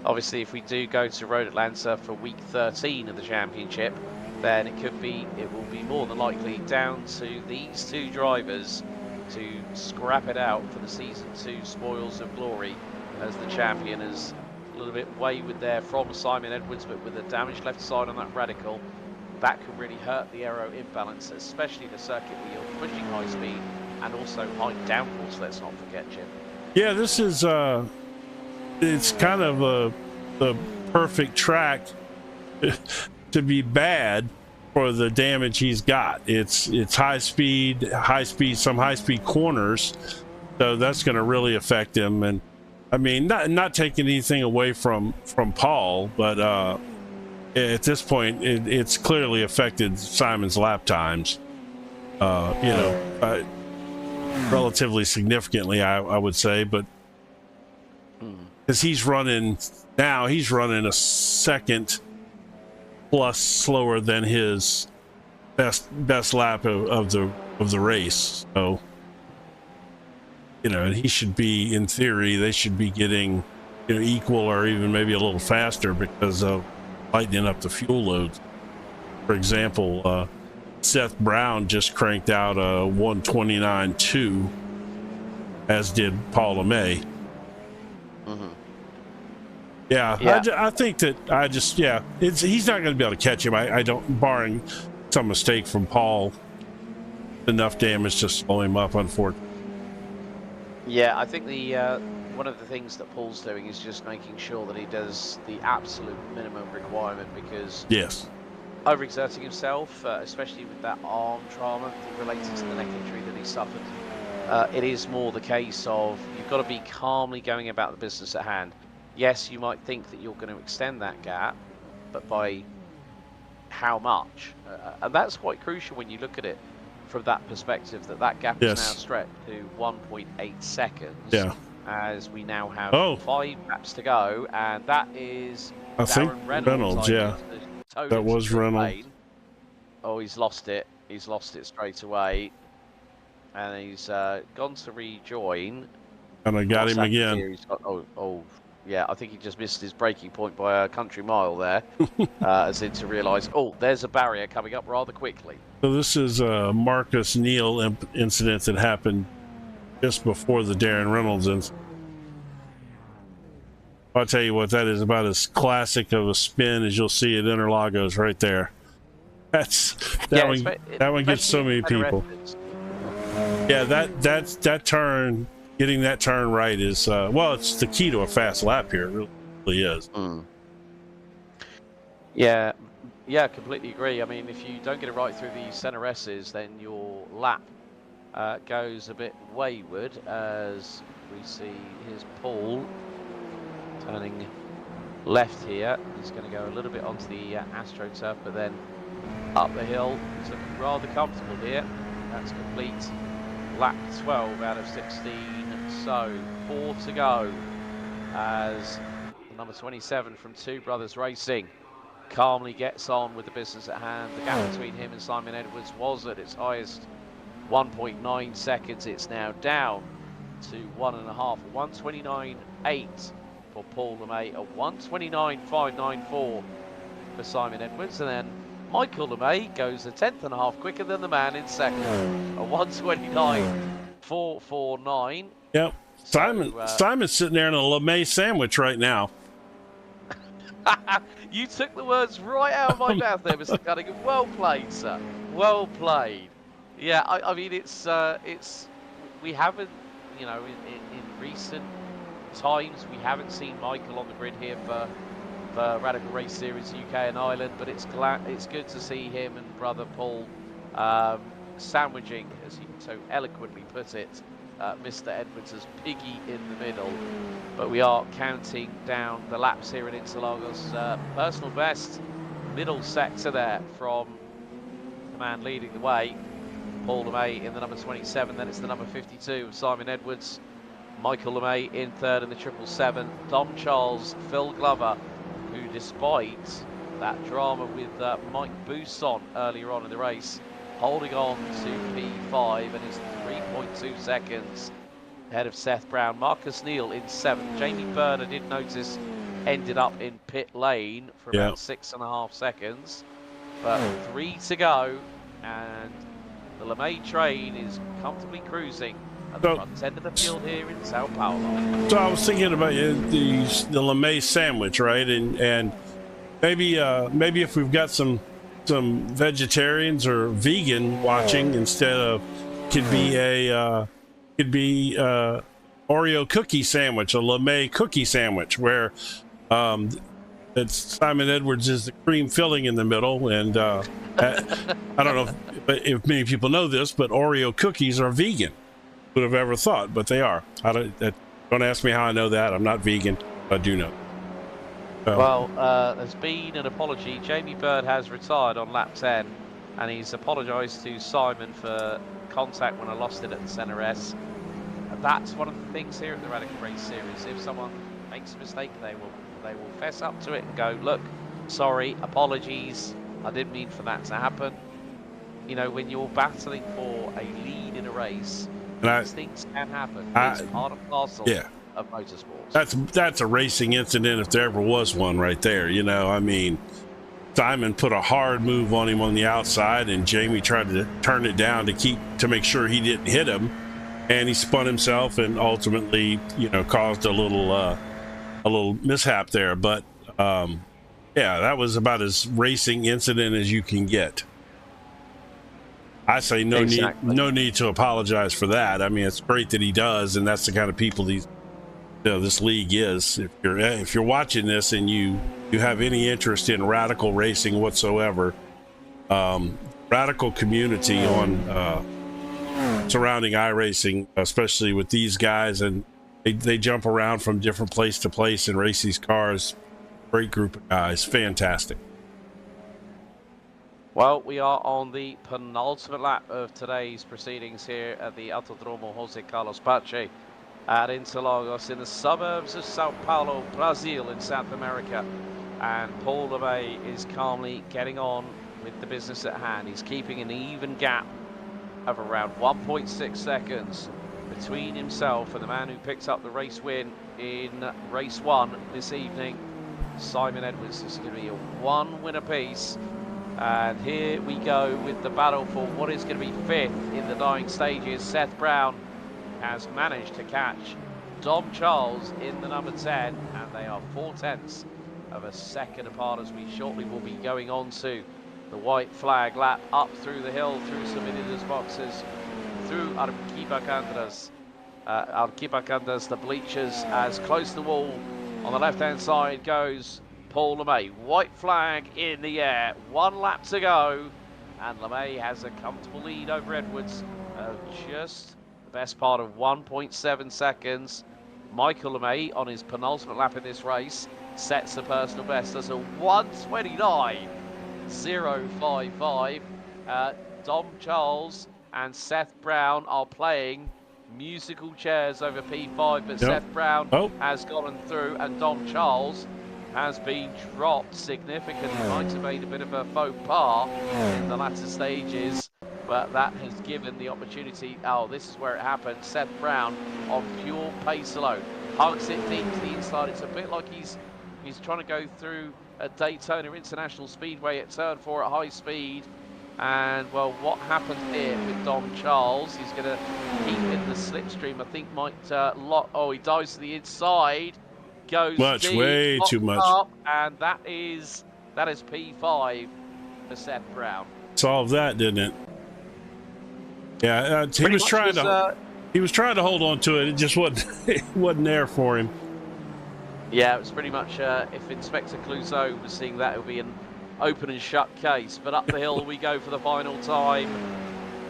Obviously, if we do go to Road Atlanta for week 13 of the championship, then it will be more than likely down to these two drivers to scrap it out for the season 2 spoils of glory, as the champion is a little bit wayward there from Simon Edwards, but with a damaged left side on that radical, that can really hurt the aero imbalance, especially the circuit where you're pushing high speed and also high downforce, let's not forget, Jim. Yeah, this is it's kind of the perfect track to be bad for the damage he's got. It's high speed, some high speed corners, so that's going to really affect him. And I mean, not taking anything away from Paul, but at this point, it's clearly affected Simon's lap times. You know, relatively significantly, I would say, but because he's running a second plus slower than his best lap of the race. So, and he should be, in theory, they should be getting equal or even maybe a little faster because of lightening up the fuel loads. For example, Seth Brown just cranked out a 129.2, as did Paul LeMay. Mm-hmm. Yeah. I think that he's not going to be able to catch him. I don't, barring some mistake from Paul, enough damage to slow him up, unfortunately. Yeah, I think the one of the things that Paul's doing is just making sure that he does the absolute minimum requirement, because yes, overexerting himself, especially with that arm trauma related to the neck injury that he suffered, it is more the case of you've got to be calmly going about the business at hand. Yes, you might think that you're going to extend that gap, but by how much? And that's quite crucial when you look at it from that perspective, that gap is now stretched to 1.8 seconds. Yeah. As we now have 5 laps to go, and that is Darren Reynolds. Yeah, that was Reynolds. Oh, he's lost it. He's lost it straight away, and he's gone to rejoin. And I got him again. He's got, yeah, I think he just missed his braking point by a country mile there, as in to realise, there's a barrier coming up rather quickly. So this is a Marcus Neal incident that happened just before the Darren Reynolds incident. I'll tell you what, that is about as classic of a spin as you'll see at Interlagos right there. That one gets so many people. Yeah, that turn, getting that turn right is it's the key to a fast lap here. It really is. Yeah, completely agree. I mean, if you don't get it right through the center S's, then your lap goes a bit wayward, as we see here's Paul turning left here. He's going to go a little bit onto the AstroTurf, but then up the hill. He's looking rather comfortable here. That's complete lap 12 out of 16. So 4 to go, as number 27 from Two Brothers Racing calmly gets on with the business at hand. The gap between him and Simon Edwards was at its highest 1.9 seconds. It's now down to 1.5, 1:29.8 for Paul LeMay, a 1:29.594 for Simon Edwards, and then Michael LeMay goes a 1/10.5 quicker than the man in second, a 1:29.449. Yep. Simon's sitting there in a LeMay sandwich right now. You took the words right out of my mouth there, Mr. Cunningham. Well played, sir. Well played. Yeah, I mean, it's we haven't, in recent times, we haven't seen Michael on the grid here for Radical Race Series UK and Ireland, but it's good to see him and brother Paul sandwiching, as he so eloquently put it, Mr. Edwards' piggy in the middle. But we are counting down the laps here at Interlagos. Personal best, middle sector there from the man leading the way, Paul LeMay in the number 27. Then it's the number 52 of Simon Edwards. Michael LeMay in third in the 777. Dom Charles, Phil Glover, who despite that drama with Mike Bousson earlier on in the race, holding on to P5 and is 3.2 seconds ahead of Seth Brown. Marcus Neal in 7th. Jamie Byrne, I did notice, ended up in pit lane for about 6.5 seconds. But 3 to go, and the LeMay train is comfortably cruising at the front end of the field here in Sao Paulo. So I was thinking about the LeMay sandwich, right? And maybe if we've got some vegetarians or vegan watching, instead of could be Oreo cookie sandwich, a LeMay cookie sandwich, where it's Simon Edwards is the cream filling in the middle, and I don't know if many people know this, but Oreo cookies are vegan. Would have ever thought, but they are. Don't ask me how I know that. I'm not vegan, but I do know. Well, there's been an apology. Jamie Bird has retired on lap 10, and he's apologised to Simon for contact when I lost it at the Centre S. And that's one of the things here at the Radical Race Series. If someone makes a mistake, they will fess up to it and go, look, sorry, apologies, I didn't mean for that to happen. You know, when you're battling for a lead in a race, these things can happen. It's part and parcel of motorsports. That's a racing incident if there ever was one right there. You know, I mean, Simon put a hard move on him on the outside, and Jamie tried to turn it down to make sure he didn't hit him, and he spun himself and ultimately, you know, caused a little mishap there. But yeah, that was about as racing incident as you can get. I say no need to apologize for that. I mean, it's great that he does, and that's the kind of people this league is. If you're watching this and you have any interest in radical racing whatsoever, radical community on surrounding iRacing, especially with these guys, and they jump around from different place to place and race these cars. Great group of guys, fantastic. Well, we are on the penultimate lap of today's proceedings here at the Autodromo Jose Carlos Pache at Interlagos in the suburbs of Sao Paulo, Brazil in South America. And Paul LeMay is calmly getting on with the business at hand. He's keeping an even gap of around 1.6 seconds between himself and the man who picked up the race win in race 1 this evening, Simon Edwards. This is going to be a one-win apiece. And here we go with the battle for what is going to be 5th in the dying stages. Seth Brown has managed to catch Dom Charles in the number 10, and they are 4/10 of a second apart as we shortly will be going on to the white flag lap up through the hill, through some visitors boxes, through Arquibacandas, the bleachers, as close to the wall on the left-hand side goes Paul LeMay. White flag in the air, 1 lap to go, and LeMay has a comfortable lead over Edwards of just the best part of 1.7 seconds. Michael LeMay, on his penultimate lap in this race, sets the personal best as a 1:29.055. Dom Charles and Seth Brown are playing musical chairs over P5, but Seth Brown has gotten through, and Dom Charles has been dropped significantly. Might have made a bit of a faux pas in the latter stages, but that has given the opportunity. Oh, this is where it happened. Seth Brown on pure pace alone hugs it deep to the inside. It's a bit like he's trying to go through a Daytona International Speedway at turn 4 at high speed. And well, what happened here with Dom Charles? He's going to keep in the slipstream. I think might he dives to the inside. Goes deep, way too much, up, and that is P5 for Seth Brown. Solved that, didn't it? Yeah, he was trying to hold on to it. It just wasn't there for him. Yeah, it was pretty much if Inspector Clouseau was seeing that, it would be an open and shut case. But up the hill we go for the final time.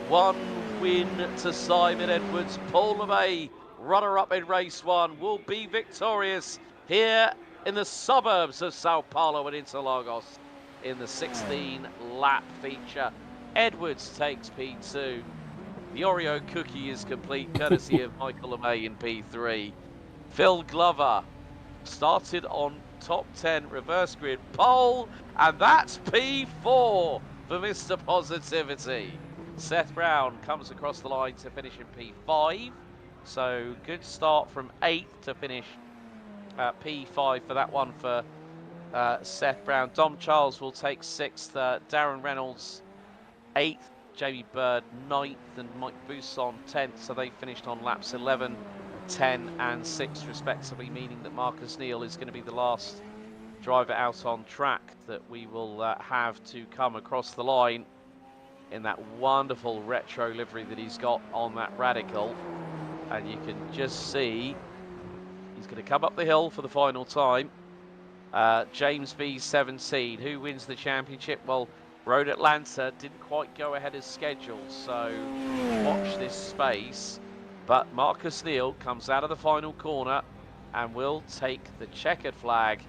1 win to Simon Edwards. Paul LeMay, runner-up in race 1, will be victorious here in the suburbs of Sao Paulo at Interlagos in the 16-lap feature. Edwards takes P2. The Oreo cookie is complete, courtesy of Michael LeMay in P3. Phil Glover started on top 10 reverse grid pole, and that's P4 for Mr. Positivity. Seth Brown comes across the line to finish in P5. So good start from 8th to finish P5 for that one for Seth Brown. Dom Charles will take 6th, Darren Reynolds 8th, Jamie Bird 9th, and Mike Bousson 10th. So they finished on laps 11, 10 and 6 respectively, meaning that Marcus Neal is going to be the last driver out on track that we will have to come across the line in that wonderful retro livery that he's got on that Radical. And you can just see he's going to come up the hill for the final time. James B17, who wins the championship? Well, Road Atlanta didn't quite go ahead as scheduled, so watch this space. But Marcus Neal comes out of the final corner and will take the checkered flag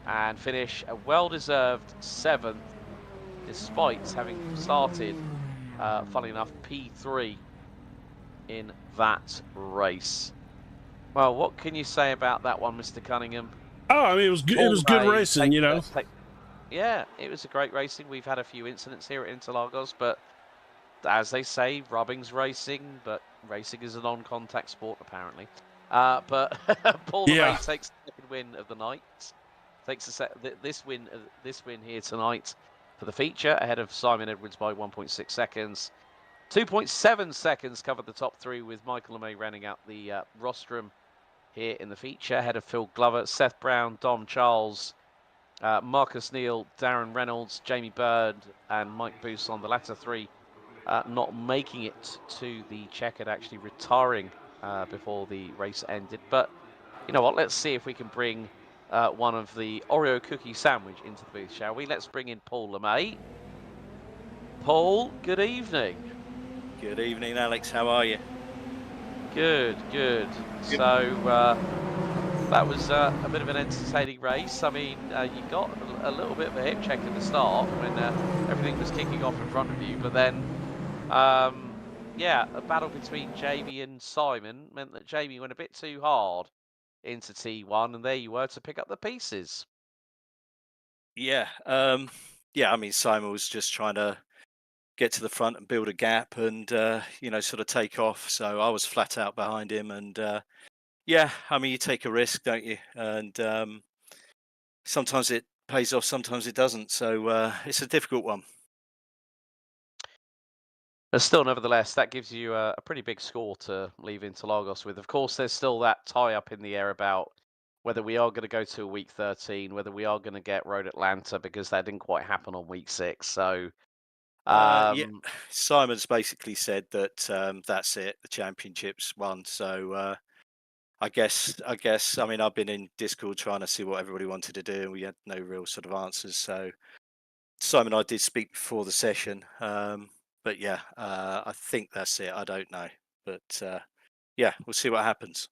and finish a well-deserved 7th, despite having started, funnily enough, P3 in that race. Well, what can you say about that one, Mr. Cunningham? Oh, I mean, it was good. It was good racing, you know. Yeah, it was a great racing. We've had a few incidents here at Interlagos, but as they say, rubbing's racing, but racing is a non-contact sport apparently. But Paul LeMay takes the second win of the night. Takes this win here tonight for the feature ahead of Simon Edwards by 1.6 seconds. 2.7 seconds covered the top three, with Michael LeMay rounding out the rostrum here in the feature ahead of Phil Glover, Seth Brown, Dom Charles, Marcus Neal, Darren Reynolds, Jamie Bird, and Mike Boos on the latter three, not making it to the checkered, actually retiring before the race ended. But you know what? Let's see if we can bring one of the Oreo cookie sandwich into the booth, shall we? Let's bring in Paul LeMay. Paul, good evening. Good evening, Alex. How are you? Good, good. So that was a bit of an entertaining race. I mean, you got a little bit of a hip check at the start when everything was kicking off in front of you, but then, yeah, a battle between Jamie and Simon meant that Jamie went a bit too hard into T1, and there you were to pick up the pieces. Yeah, yeah. I mean, Simon was just trying to get to the front and build a gap, and you know, sort of take off. So I was flat out behind him, and yeah, I mean, you take a risk, don't you? And sometimes it pays off, sometimes it doesn't. So it's a difficult one. But still, nevertheless, that gives you a pretty big score to leave Interlagos with. Of course, there's still that tie-up in the air about whether we are going to go to a week 13, whether we are going to get Road Atlanta, because that didn't quite happen on week 6. So, Yeah, Simon's basically said that that's it. The championship's won. So I guess. I mean, I've been in Discord trying to see what everybody wanted to do, and we had no real sort of answers. So Simon and I did speak before the session, but yeah, I think that's it. I don't know, but yeah, we'll see what happens.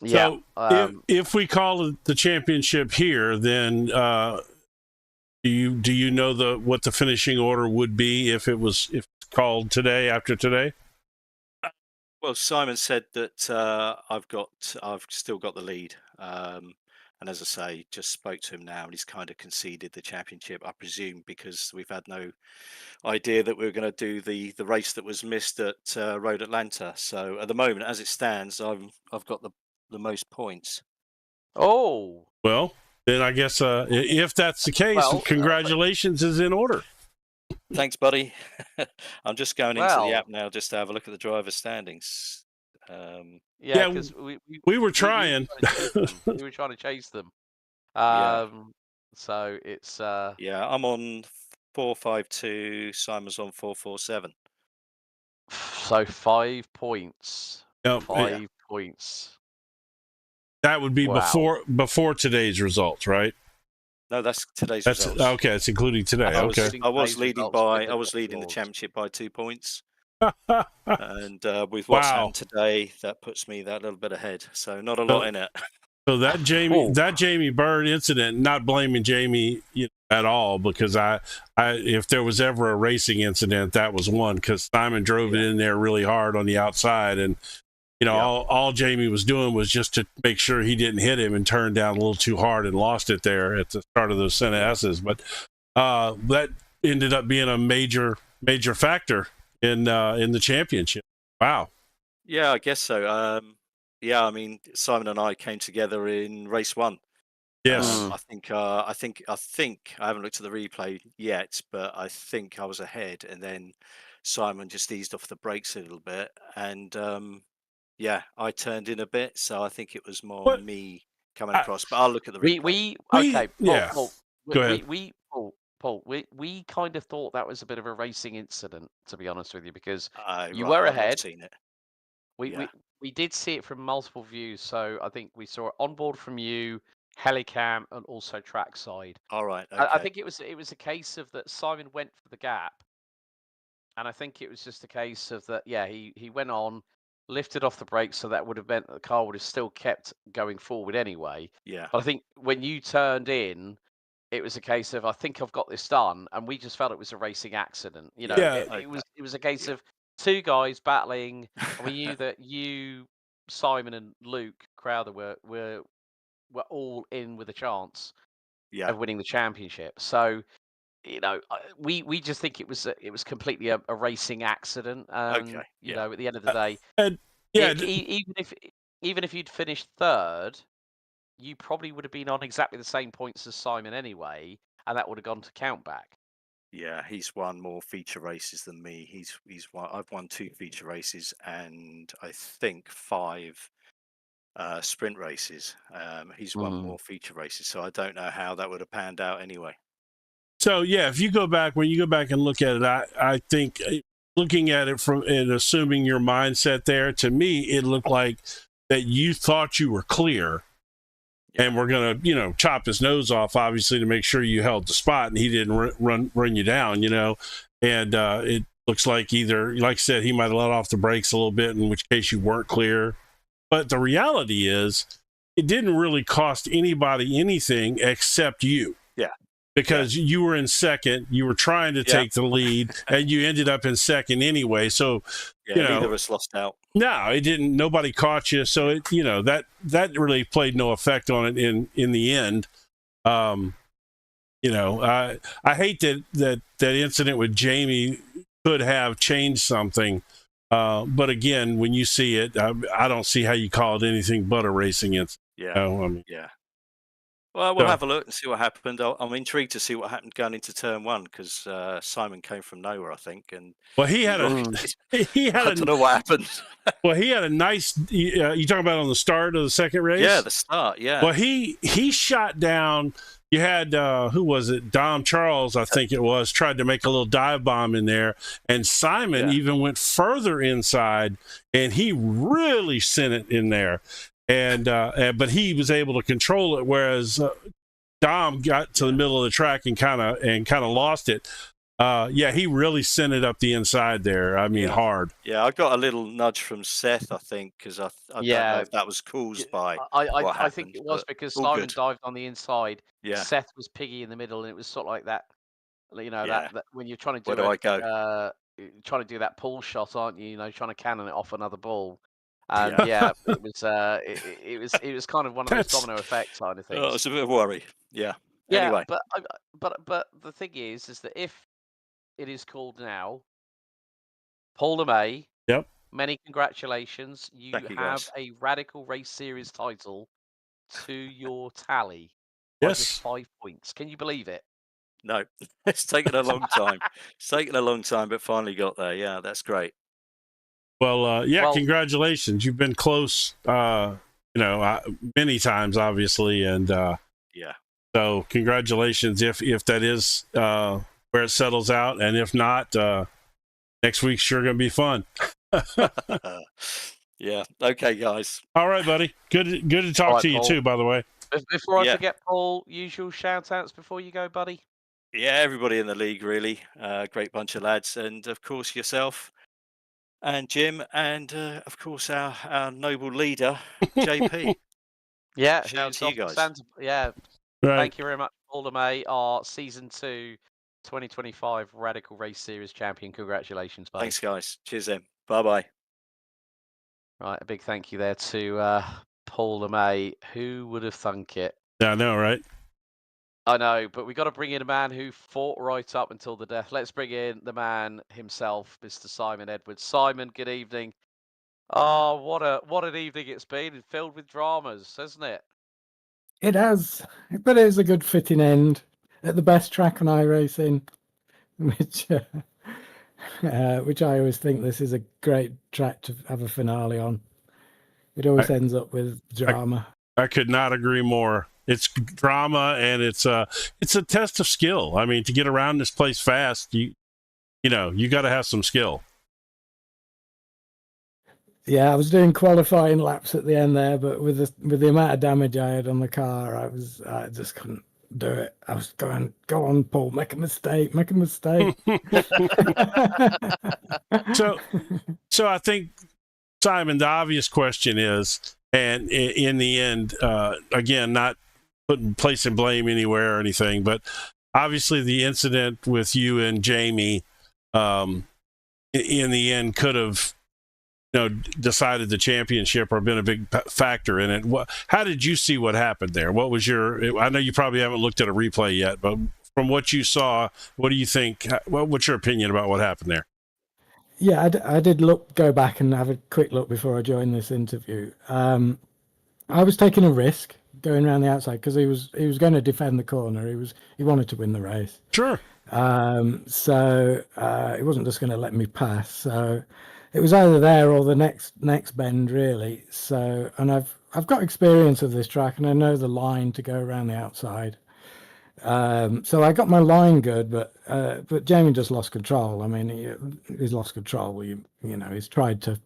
Yeah. So if we call it the championship here, then do you know what the finishing order would be if it's called today, after today? Well, Simon said that I've still got the lead. And as I say, just spoke to him now, and he's kind of conceded the championship, I presume, because we've had no idea that we were going to do the race that was missed at Road Atlanta. So at the moment, as it stands, I've got the most points. Oh. Well, then I guess if that's the case, congratulations is in order. Thanks, buddy. I'm just going into the app now just to have a look at the driver's standings. Yeah, because we were trying. We were trying to chase them. So it's yeah, I'm on 452. Simon's on 447. So 5 points. Yep. 5 points. That would be before today's results, right? No, that's today's results. Okay, it's including today. Okay. I was leading the championship by 2 points. And with what's happened today, that puts me that little bit ahead. So not a lot in it. So that Jamie Bird incident, not blaming Jamie at all, because if there was ever a racing incident, that was one, because Simon drove it in there really hard on the outside, and all Jamie was doing was just to make sure he didn't hit him and turn down a little too hard and lost it there at the start of those Senna S's. But that ended up being a major factor in the championship. Wow. Yeah, I guess so. Yeah, I mean, Simon and I came together in race 1. Yes. I think I haven't looked at the replay yet, but I think I was ahead, and then Simon just eased off the brakes a little bit, and yeah, I turned in a bit, so I think it was more me coming across. But I'll look at the replay. Paul, we kind of thought that was a bit of a racing incident, to be honest with you, because you were ahead. I've seen it. We did see it from multiple views, so I think we saw it on board from you, Helicam, and also trackside. All right. Okay. I think it was a case of that Simon went for the gap, and I think it was just a case of that. Yeah, he went on, lifted off the brakes, so that would have meant that the car would have still kept going forward anyway. Yeah. But I think when you turned in, it was a case of, I think I've got this done, and we just felt it was a racing accident. It was a case of 2 guys battling, and we knew that you Simon and Luke Crowther were all in with a chance of winning the championship. So, we just think it was completely a racing accident. Okay. At the end of the day, even if you'd finished third, you probably would have been on exactly the same points as Simon anyway, and that would have gone to count back. Yeah, he's won more feature races than me. He's won. I've won 2 feature races and I think 5 sprint races. He's won more feature races, so I don't know how that would have panned out anyway. So yeah, if you go back, when you go back and look at it, I think looking at it from and assuming your mindset there, to me, it looked like that you thought you were clear. And we're going to, chop his nose off, obviously, to make sure you held the spot and he didn't run you down, And it looks like either, like I said, he might have let off the brakes a little bit, in which case you weren't clear. But the reality is it didn't really cost anybody anything except you. Yeah. Because you were in second, you were trying to take the lead, and you ended up in second anyway. So, neither of us lost out. No, it didn't. Nobody caught you, so it that really played no effect on it in the end. I hate that incident with Jamie could have changed something, but again, when you see it, I don't see how you call it anything but a racing incident. Yeah. Well, we'll have a look and see what happened. I'm intrigued to see what happened going into turn 1 because Simon came from nowhere, I think. And he had I don't know what happened. Well, he had a nice. You talking about on the start of the second race? Yeah, the start. Yeah. Well, he shot down. You had who was it? Dom Charles, I think it was, tried to make a little dive bomb in there, and Simon even went further inside, and he really sent it in there. And but he was able to control it, whereas Dom got to the middle of the track and kind of lost it. He really sent it up the inside there. I mean, hard. Yeah, I got a little nudge from Seth, I think, because I don't know if that was caused by what happened. I think it was because Simon dived on the inside. Yeah. Seth was piggy in the middle, and it was sort of like that. That when you're trying to do trying to do that pull shot, aren't you? Trying to cannon it off another ball. And it was kind of one of those domino effect kind of things. Oh, it's a bit of a worry. Yeah. Yeah. Anyway. But the thing is that if it is called now, Paul LeMay. Yep. Many congratulations. You Thank you, have guys. a Radical Race Series title to your tally. Yes. Just 5 points. Can you believe it? No, it's taken a long time. It's taken a long time, but finally got there. Yeah, that's great. Well, congratulations. You've been close, many times, obviously, and so congratulations if that is where it settles out, and if not, next week's sure going to be fun. Yeah. Okay, guys. All right, buddy. Good to talk to you Paul. too, by the way. Before I forget, Paul, usual shout-outs before you go, buddy. Yeah, everybody in the league, really. Great bunch of lads, and of course yourself. And Jim, and of course our noble leader, JP. Yeah, shout out to you guys. Right. Thank you very much, Paul LeMay, our Season 2 2025 Radical Race Series champion. Congratulations, buddy. Thanks, guys. Cheers, then. Bye-bye. Right, a big thank you there to Paul LeMay. Who would have thunk it? Yeah, I know, right? I know, but we got to bring in a man who fought right up until the death. Let's bring in the man himself, Mr. Simon Edwards. Simon, good evening. Oh, what an evening it's been, filled with dramas, hasn't it? It has, but it is a good fitting end at the best track on iRacing, which I always think this is a great track to have a finale on. It always ends up with drama. I could not agree more. It's drama, and it's a test of skill. I mean, to get around this place fast, you got to have some skill. Yeah, I was doing qualifying laps at the end there, but with the amount of damage I had on the car, I just couldn't do it. I was going, go on, Paul, make a mistake. So I think, Simon, the obvious question is, and in the end, again, not placing blame anywhere or anything, but obviously the incident with you and Jamie, in the end, could have decided the championship or been a big factor in it. How did you see what happened there? What was I know you probably haven't looked at a replay yet, but from what you saw, what do you think? What's your opinion about what happened there? Yeah, I did go back and have a quick look before I joined this interview. I was taking a risk going around the outside because he was going to defend the corner. He wanted to win the race. Sure. So he wasn't just going to let me pass. So it was either there or the next bend, really. So, and I've got experience of this track, and I know the line to go around the outside. So I got my line good, but Jamie just lost control. I mean, he's lost control. He's tried to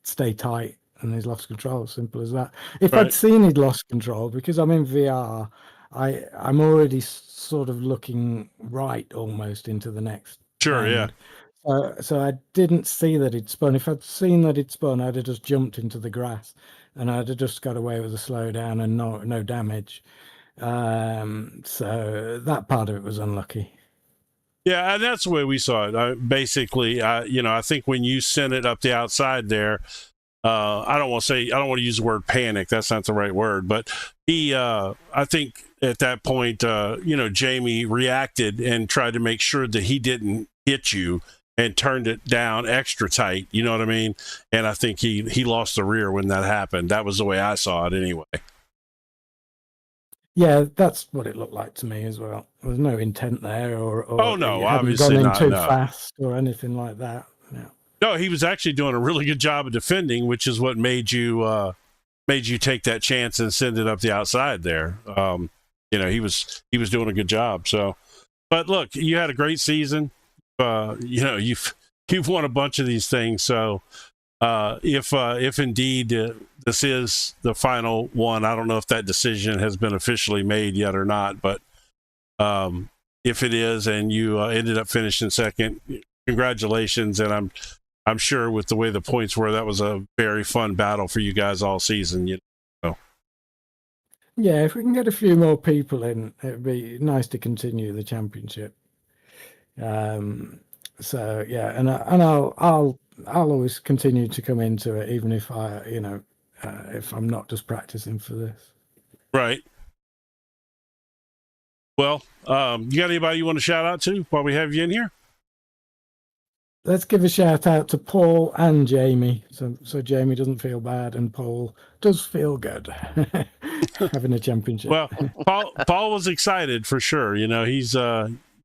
stay tight, and he's lost control. Simple as that. If Right. I'd seen he'd lost control, because I'm in VR, I'm already sort of looking right almost into the next. Sure, bend. yeah. So I didn't see that he'd spun. If I'd seen that he'd spun, I'd have just jumped into the grass, and I'd have just got away with a slowdown and no damage. So that part of it was unlucky. Yeah, and that's the way we saw it. Basically, I think when you sent it up the outside there, I don't want to use the word panic. That's not the right word, but I think at that point, Jamie reacted and tried to make sure that he didn't hit you and turned it down extra tight. You know what I mean? And I think he lost the rear when that happened. That was the way I saw it anyway. Yeah, that's what it looked like to me as well. There was no intent there, or oh no, it hadn't obviously gone in not, too no. fast or anything like that. Yeah. No, he was actually doing a really good job of defending, which is what made you take that chance and send it up the outside there. He was doing a good job. So, but look, you had a great season. You've won a bunch of these things. So, if indeed this is the final one, I don't know if that decision has been officially made yet or not, but if it is and you ended up finishing second, congratulations. And I'm sure with the way the points were, that was a very fun battle for you guys all season. Yeah, if we can get a few more people in, it'd be nice to continue the championship. So yeah, and I'll always continue to come into it, even if if I'm not just practicing for this. Right. Well, you got anybody you want to shout out to while we have you in here? Let's give a shout out to Paul and Jamie, so Jamie doesn't feel bad and Paul does feel good having a championship. Well, Paul was excited for sure. He's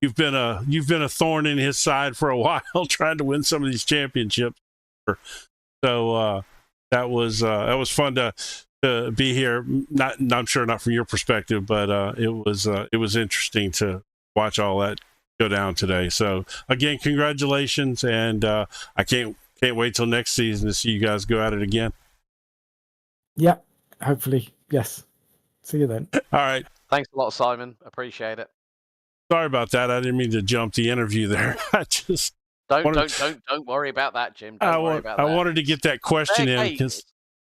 you've been a thorn in his side for a while trying to win some of these championships. So that was fun to be here. I'm sure not from your perspective, but it was interesting to watch all that go down today. So again, congratulations, and I can't wait till next season to see you guys go at it again. Yeah, hopefully, yes. See you then. All right. Thanks a lot, Simon. Appreciate it. Sorry about that. I didn't mean to jump the interview there. I just don't worry about that, Jim. Don't worry about that. I wanted to get that question in because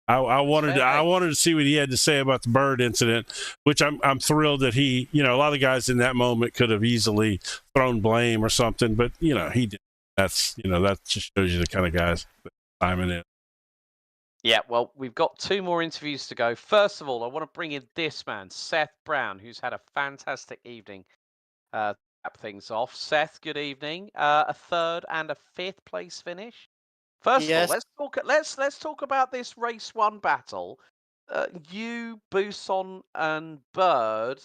I wanted to see what he had to say about the bird incident, which I'm thrilled that he, a lot of guys in that moment could have easily thrown blame or something, but he didn't. That's that just shows you the kind of guys that Simon is. Yeah, well, we've got 2 more interviews to go. First of all, I want to bring in this man, Seth Brown, who's had a fantastic evening. To cap things off, Seth, good evening. A 3rd and a 5th place finish. First of all, let's talk about this race 1 battle. You, Buson, and Bird.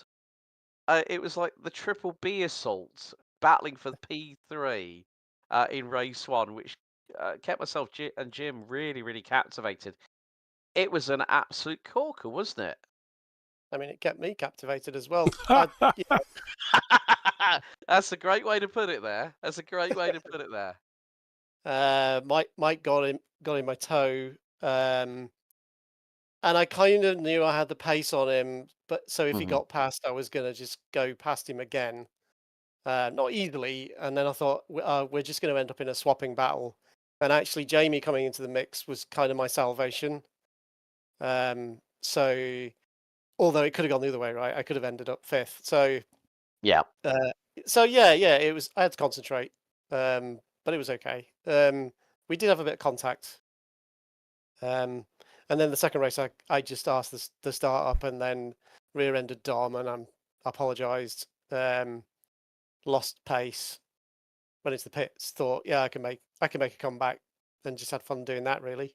It was like the triple B assault battling for P3 in race 1, which kept myself and Jim really, really captivated. It was an absolute corker, wasn't it? I mean, it kept me captivated as well. That's a great way to put it there. Mike got in my toe, and I kind of knew I had the pace on him. But so if he got past, I was going to just go past him again, not easily. And then I thought we're just going to end up in a swapping battle. And actually, Jamie coming into the mix was kind of my salvation. So although it could have gone the other way, right? I could have ended up 5th. So yeah. It was. I had to concentrate, but it was okay. We did have a bit of contact And then the second race, I just asked the start up and then rear-ended Dom, and I apologised. Lost pace, went into the pits. Thought, yeah, I can make a comeback, and just had fun doing that. Really.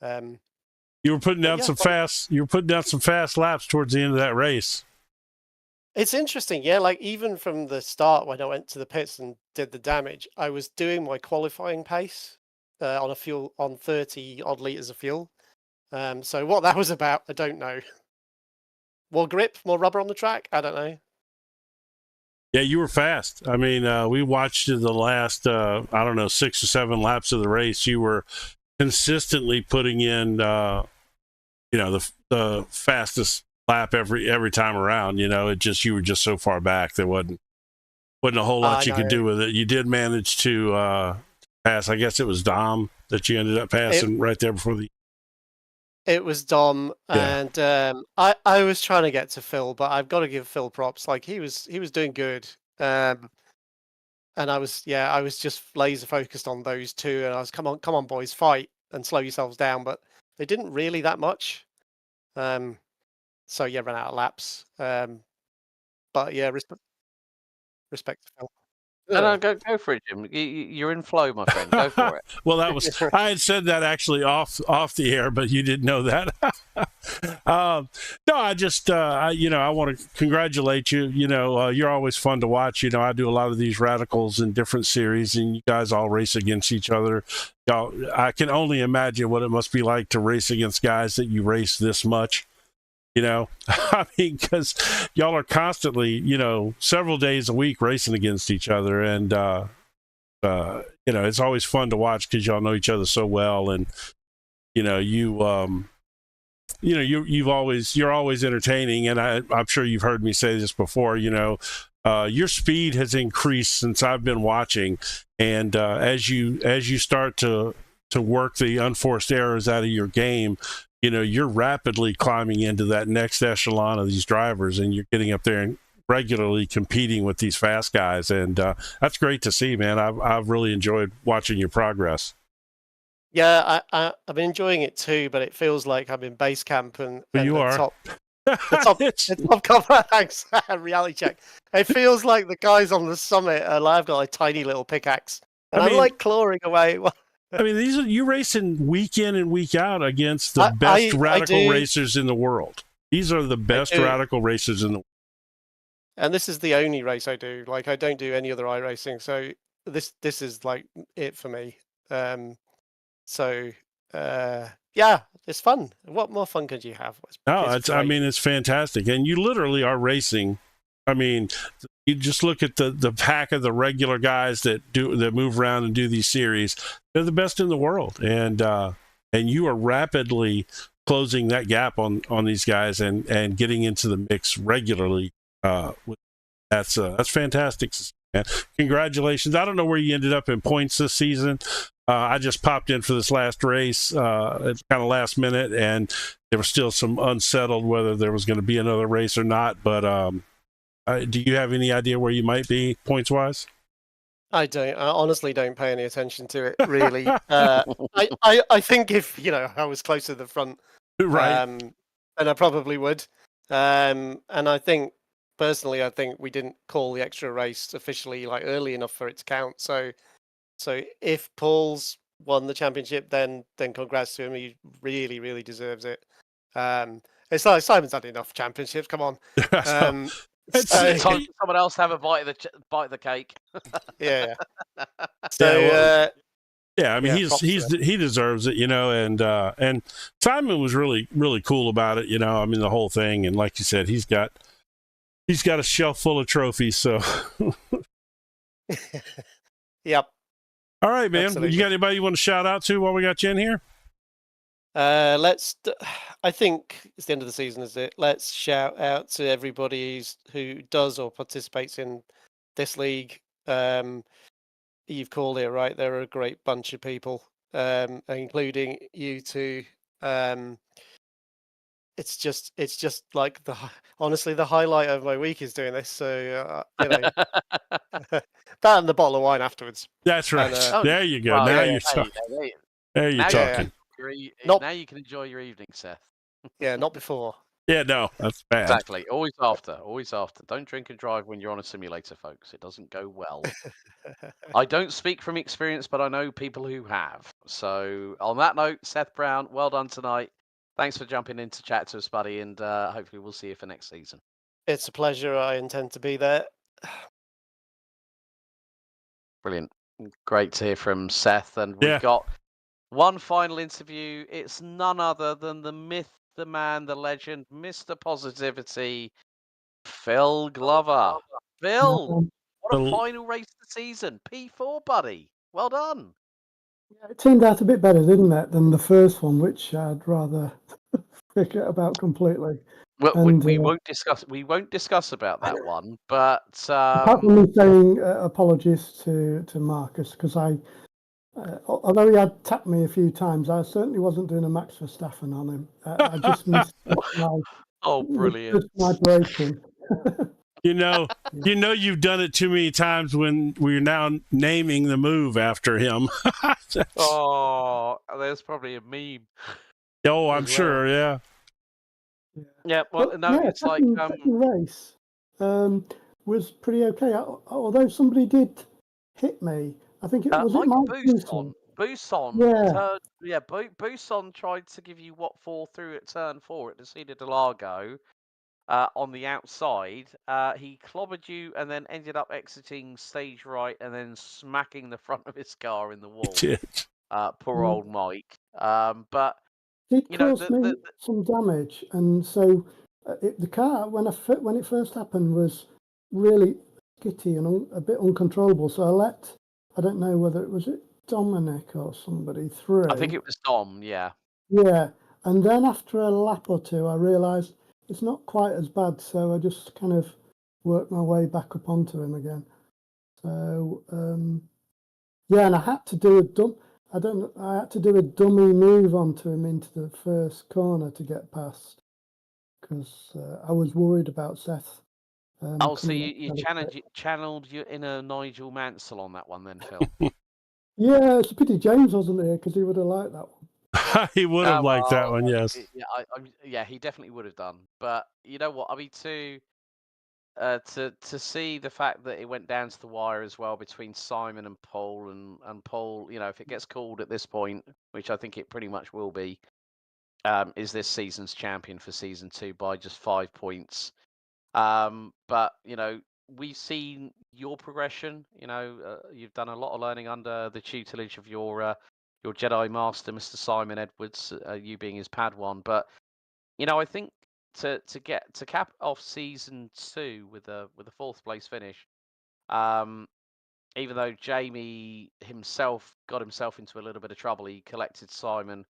You were putting down some fast. You were putting down some fast laps towards the end of that race. It's interesting, yeah. Like even from the start, when I went to the pits and did the damage, I was doing my qualifying pace on 30 odd liters of fuel. So what that was about, I don't know. More grip, more rubber on the track. I don't know. Yeah, you were fast. I mean, we watched the last, 6 or 7 laps of the race. You were consistently putting in, the fastest lap every time around. You know, you were just so far back there wasn't a whole lot you could do with it. You did manage to pass. I guess it was Dom that you ended up passing right there before the. It was Dom, and I was trying to get to Phil, but I've got to give Phil props. Like he was doing good, and I was just laser focused on those two, and I was come on boys, fight and slow yourselves down, but they didn't really that much. So yeah, ran out of laps. But yeah, respect to Phil. No, go for it, Jim. You're in flow, my friend. Go for it. Well, I had said that actually off the air, but you didn't know that. No, I just, I want to congratulate you. You know, you're always fun to watch. You know, I do a lot of these radicals in different series, and you guys all race against each other. I can only imagine what it must be like to race against guys that you race this much. You know, I mean, because y'all are constantly, several days a week racing against each other. And, it's always fun to watch because y'all know each other so well. And, you're always entertaining. And I'm sure you've heard me say this before, your speed has increased since I've been watching. And as you start to work the unforced errors out of your game, you're rapidly climbing into that next echelon of these drivers, and you're getting up there and regularly competing with these fast guys. And that's great to see, man. I've really enjoyed watching your progress. Yeah, I'm enjoying it too, but it feels like I'm in base camp and you are. Top cover. Thanks. Reality check. It feels like the guys on the summit I've got a tiny little pickaxe, and I'm like clawing away. I mean, you racing week in and week out against the best radical racers in the world. These are the best radical racers in the world. And this is the only race I do. Like, I don't do any other iRacing, so this is like it for me. Yeah, it's fun. What more fun could you have? It's fantastic, and you literally are racing. I mean, you just look at the pack of the regular guys that move around and do these series. They're the best in the world, and you are rapidly closing that gap on these guys and getting into the mix regularly. That's fantastic, man. Congratulations. I don't know where you ended up in points this season. I just popped in for this last race at kind of last minute, and there was still some unsettled whether there was going to be another race or not. But do you have any idea where you might be points wise? I don't. I honestly don't pay any attention to it, really. I think if I was closer to the front, right, then I probably would. And I think personally, we didn't call the extra race officially early enough for it to count. So if Paul's won the championship, then congrats to him. He really, really deserves it. It's like Simon's had enough championships. Come on. It's time for someone else to have a bite of the cake. Yeah. So I mean, he deserves it, and Simon was really, really cool about it, I mean, the whole thing. And like you said, he's got a shelf full of trophies. So Yep. All right, man. Absolutely. You got anybody you want to shout out to while we got you in here? I think it's the end of the season, is it? Let's shout out to everybody who does or participates in this league. You've called it right. They're a great bunch of people, including you two. It's just like honestly, the highlight of my week is doing this. So that and the bottle of wine afterwards. That's right. And, there you go. Now you're talking. There you're talking. Now you can enjoy your evening, Seth. Yeah, not before. Yeah, no, that's bad. Exactly. Always after. Don't drink and drive when you're on a simulator, folks. It doesn't go well. I don't speak from experience, but I know people who have. So on that note, Seth Brown, well done tonight. Thanks for jumping in to chat to us, buddy, and hopefully we'll see you for next season. It's a pleasure. I intend to be there. Brilliant. Great to hear from Seth. And we've got one final interview. It's none other than the myth, the man, the legend, Mr. Positivity, Phil Glover. Phil, what a final race of the season. P4, buddy. Well done. Yeah, it turned out a bit better, didn't it, than the first one, which I'd rather forget about completely. Well, we won't discuss about that one, but apart from me saying apologies to Marcus, because although he had tapped me a few times, I certainly wasn't doing a Max Verstappen on him. I just missed brilliant. my braking. You've done it too many times when we're now naming the move after him. There's probably a meme. Oh, I'm sure, yeah. Yeah, well, it's second race was pretty okay. Although somebody did hit me, I think it was Mike Bousson. Bousson tried to give you what 4 through at turn 4 at the Interlagos on the outside. He clobbered you and then ended up exiting stage right and then smacking the front of his car in the wall. Poor old Mike. But it caused me some damage, and so the car when it first happened was really skitty and a bit uncontrollable. So I don't know whether it was Dominic or somebody through. I think it was Dom. Yeah. Yeah, and then after a lap or two, I realised it's not quite as bad. So I just kind of worked my way back up onto him again. So and I had to do I had to do a dummy move onto him into the first corner to get past because I was worried about Seth. So you channeled your inner Nigel Mansell on that one then, Phil? Yeah, it's a pity James wasn't here because he would have liked that one. He would have liked that one, yes. Yeah, he definitely would have done. But you know what? I mean, to see the fact that it went down to the wire as well between Simon and Paul, and Paul, if it gets called at this point, which I think it pretty much will be, is this season's champion for season 2 by just 5 points. But we've seen your progression. You've done a lot of learning under the tutelage of your Jedi Master, Mr. Simon Edwards, you being his Padawan. But I think to cap off season 2 with a 4th place finish, even though Jamie himself got himself into a little bit of trouble, he collected Simon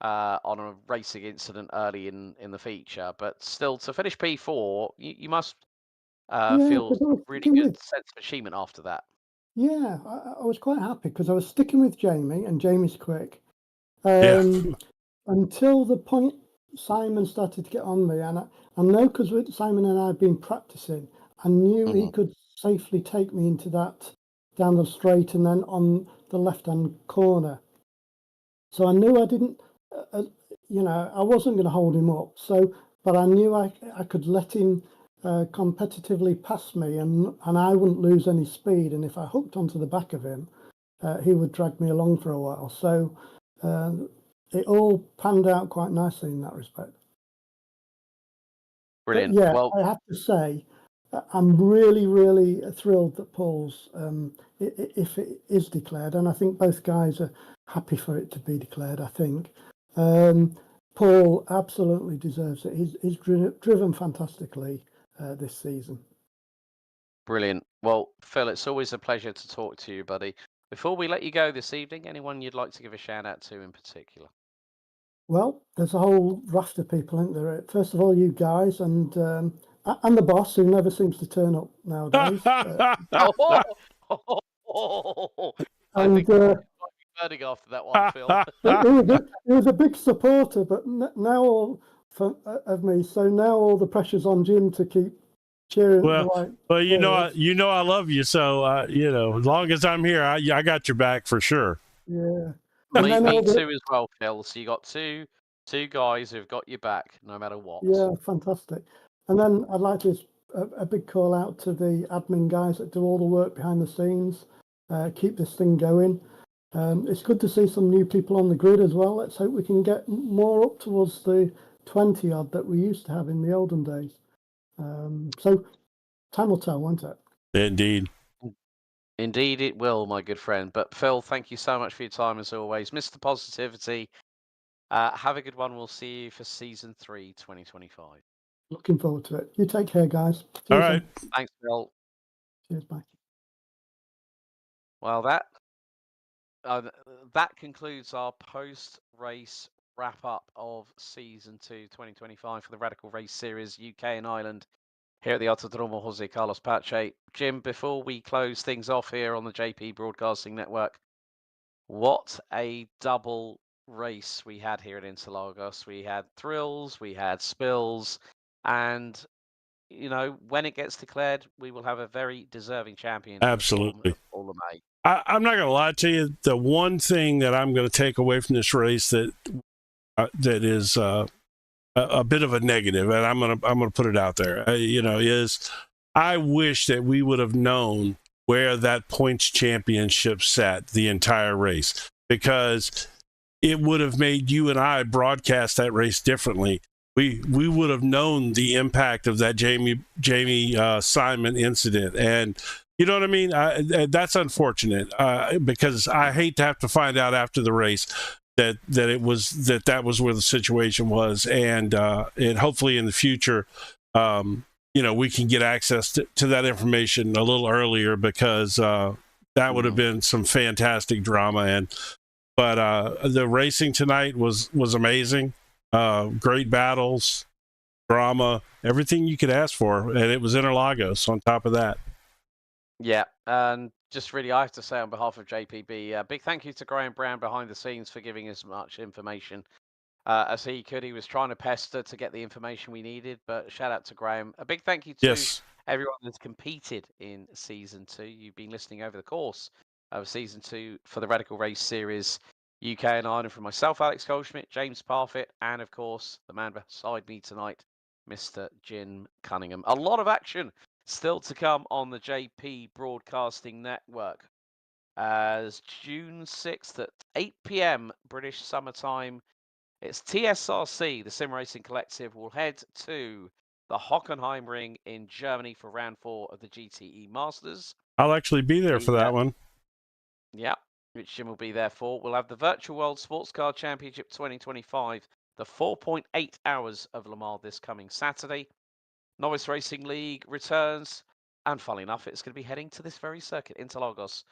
on a racing incident early in the feature. But still, to finish P4, you must feel a really good sense of achievement after that. Yeah, I was quite happy because I was sticking with Jamie, and Jamie's quick. Until the point Simon started to get on me, and I know because Simon and I had been practicing, I knew he could safely take me into that down the straight and then on the left-hand corner. So I knew I didn't, I wasn't going to hold him up. But I knew I could let him competitively pass me, and I wouldn't lose any speed. And if I hooked onto the back of him, he would drag me along for a while. So it all panned out quite nicely in that respect. Brilliant. But yeah, I have to say, I'm really, really thrilled that Paul's, if it is declared, and I think both guys are happy for it to be declared, I think. Paul absolutely deserves it. He's driven fantastically this season. Brilliant. Well, Phil, it's always a pleasure to talk to you, buddy. Before we let you go this evening, anyone you'd like to give a shout out to in particular? Well, there's a whole raft of people, isn't there? First of all, you guys, and the boss, who never seems to turn up nowadays. I think I might be burning after that one, Phil. He was a big supporter, but now of me. So now all the pressure's on Jim to keep cheering. Well, you know, I love you. So as long as I'm here, I got your back for sure. Yeah. And Me, then me all the- too as well, Phil. So you got two guys who've got your back no matter what. Yeah, fantastic. And then I'd like to a big call out to the admin guys that do all the work behind the scenes, keep this thing going. It's good to see some new people on the grid as well. Let's hope we can get more up towards the 20 odd that we used to have in the olden days. So time will tell, won't it? Indeed. Indeed, it will, my good friend. But Phil, thank you so much for your time as always. Mr. Positivity, have a good one. We'll see you for season 3, 2025. Looking forward to it. You take care, guys. See All you right. soon. Thanks, Phil. Cheers, bye. Well, that concludes our post-race wrap-up of season 2, 2025 for the Radical Race Series UK and Ireland here at the Autodromo Jose Carlos Pache. Jim, before we close things off here on the JP Broadcasting Network, what a double race we had here at Interlagos. We had thrills, we had spills, and you know, when it gets declared, we will have a very deserving champion. Absolutely. All of May. I'm not going to lie to you. The one thing that I'm going to take away from this race that is a bit of a negative, and I'm going to put it out there, is I wish that we would have known where that points championship sat the entire race, because it would have made you and I broadcast that race differently. We would have known the impact of that Jamie Simon incident, and you know what I mean? That's unfortunate, because I hate to have to find out after the race that that was where the situation was, and hopefully in the future, we can get access to that information a little earlier, because that would have been some fantastic drama. But the racing tonight was amazing. Great battles, drama, everything you could ask for, and it was Interlagos on top of that. Yeah, and just really, I have to say on behalf of JPB, big thank you to Graham Brown behind the scenes for giving as much information as he could. He was trying to pester to get the information we needed, but shout out to Graham. A big thank you to everyone that's competed in Season 2. You've been listening over the course of Season 2 for the Radical Race Series UK and Ireland, from myself, Alex Goldschmidt, James Parfitt, and of course, the man beside me tonight, Mr. Jim Cunningham. A lot of action still to come on the JP Broadcasting Network, as June 6th at 8 p.m. British summertime, it's TSRC, the Sim Racing Collective, will head to the Hockenheim Ring in Germany for round 4 of the GTE Masters. I'll actually be there for that one. Yeah, which Jim will be there for. We'll have the Virtual World Sports Car Championship 2025, the 4.8 hours of Le Mans this coming Saturday. Novice Racing League returns, and funnily enough, it's going to be heading to this very circuit, Interlagos,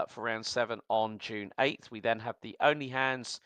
for round 7 on June 8th. We then have the Only Hands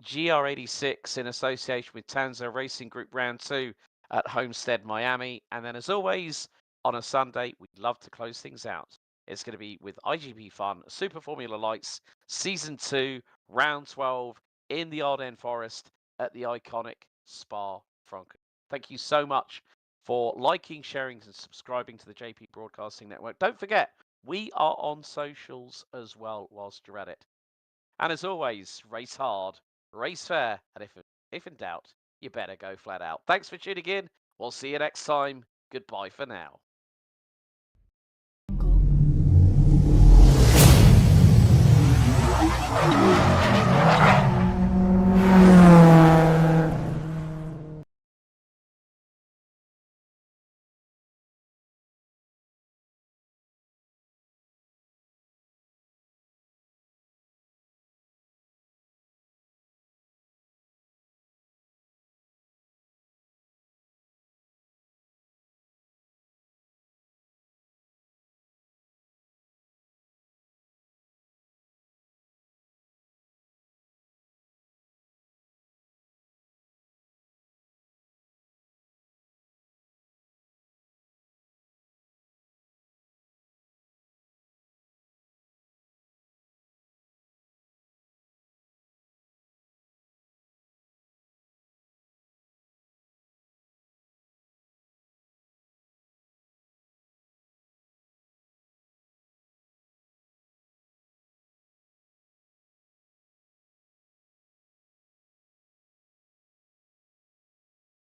GR86 in association with Tanzo Racing Group round 2 at Homestead, Miami. And then, as always, on a Sunday, we'd love to close things out. It's going to be with IGP Fun, Super Formula Lights, Season 2, round 12 in the Ardennes Forest at the iconic Spa-Francorchamps. Thank you so much for liking, sharing, and subscribing to the JP Broadcasting Network. Don't forget, we are on socials as well whilst you're at it. And as always, race hard, race fair, and if in doubt, you better go flat out. Thanks for tuning in. We'll see you next time. Goodbye for now. Cool.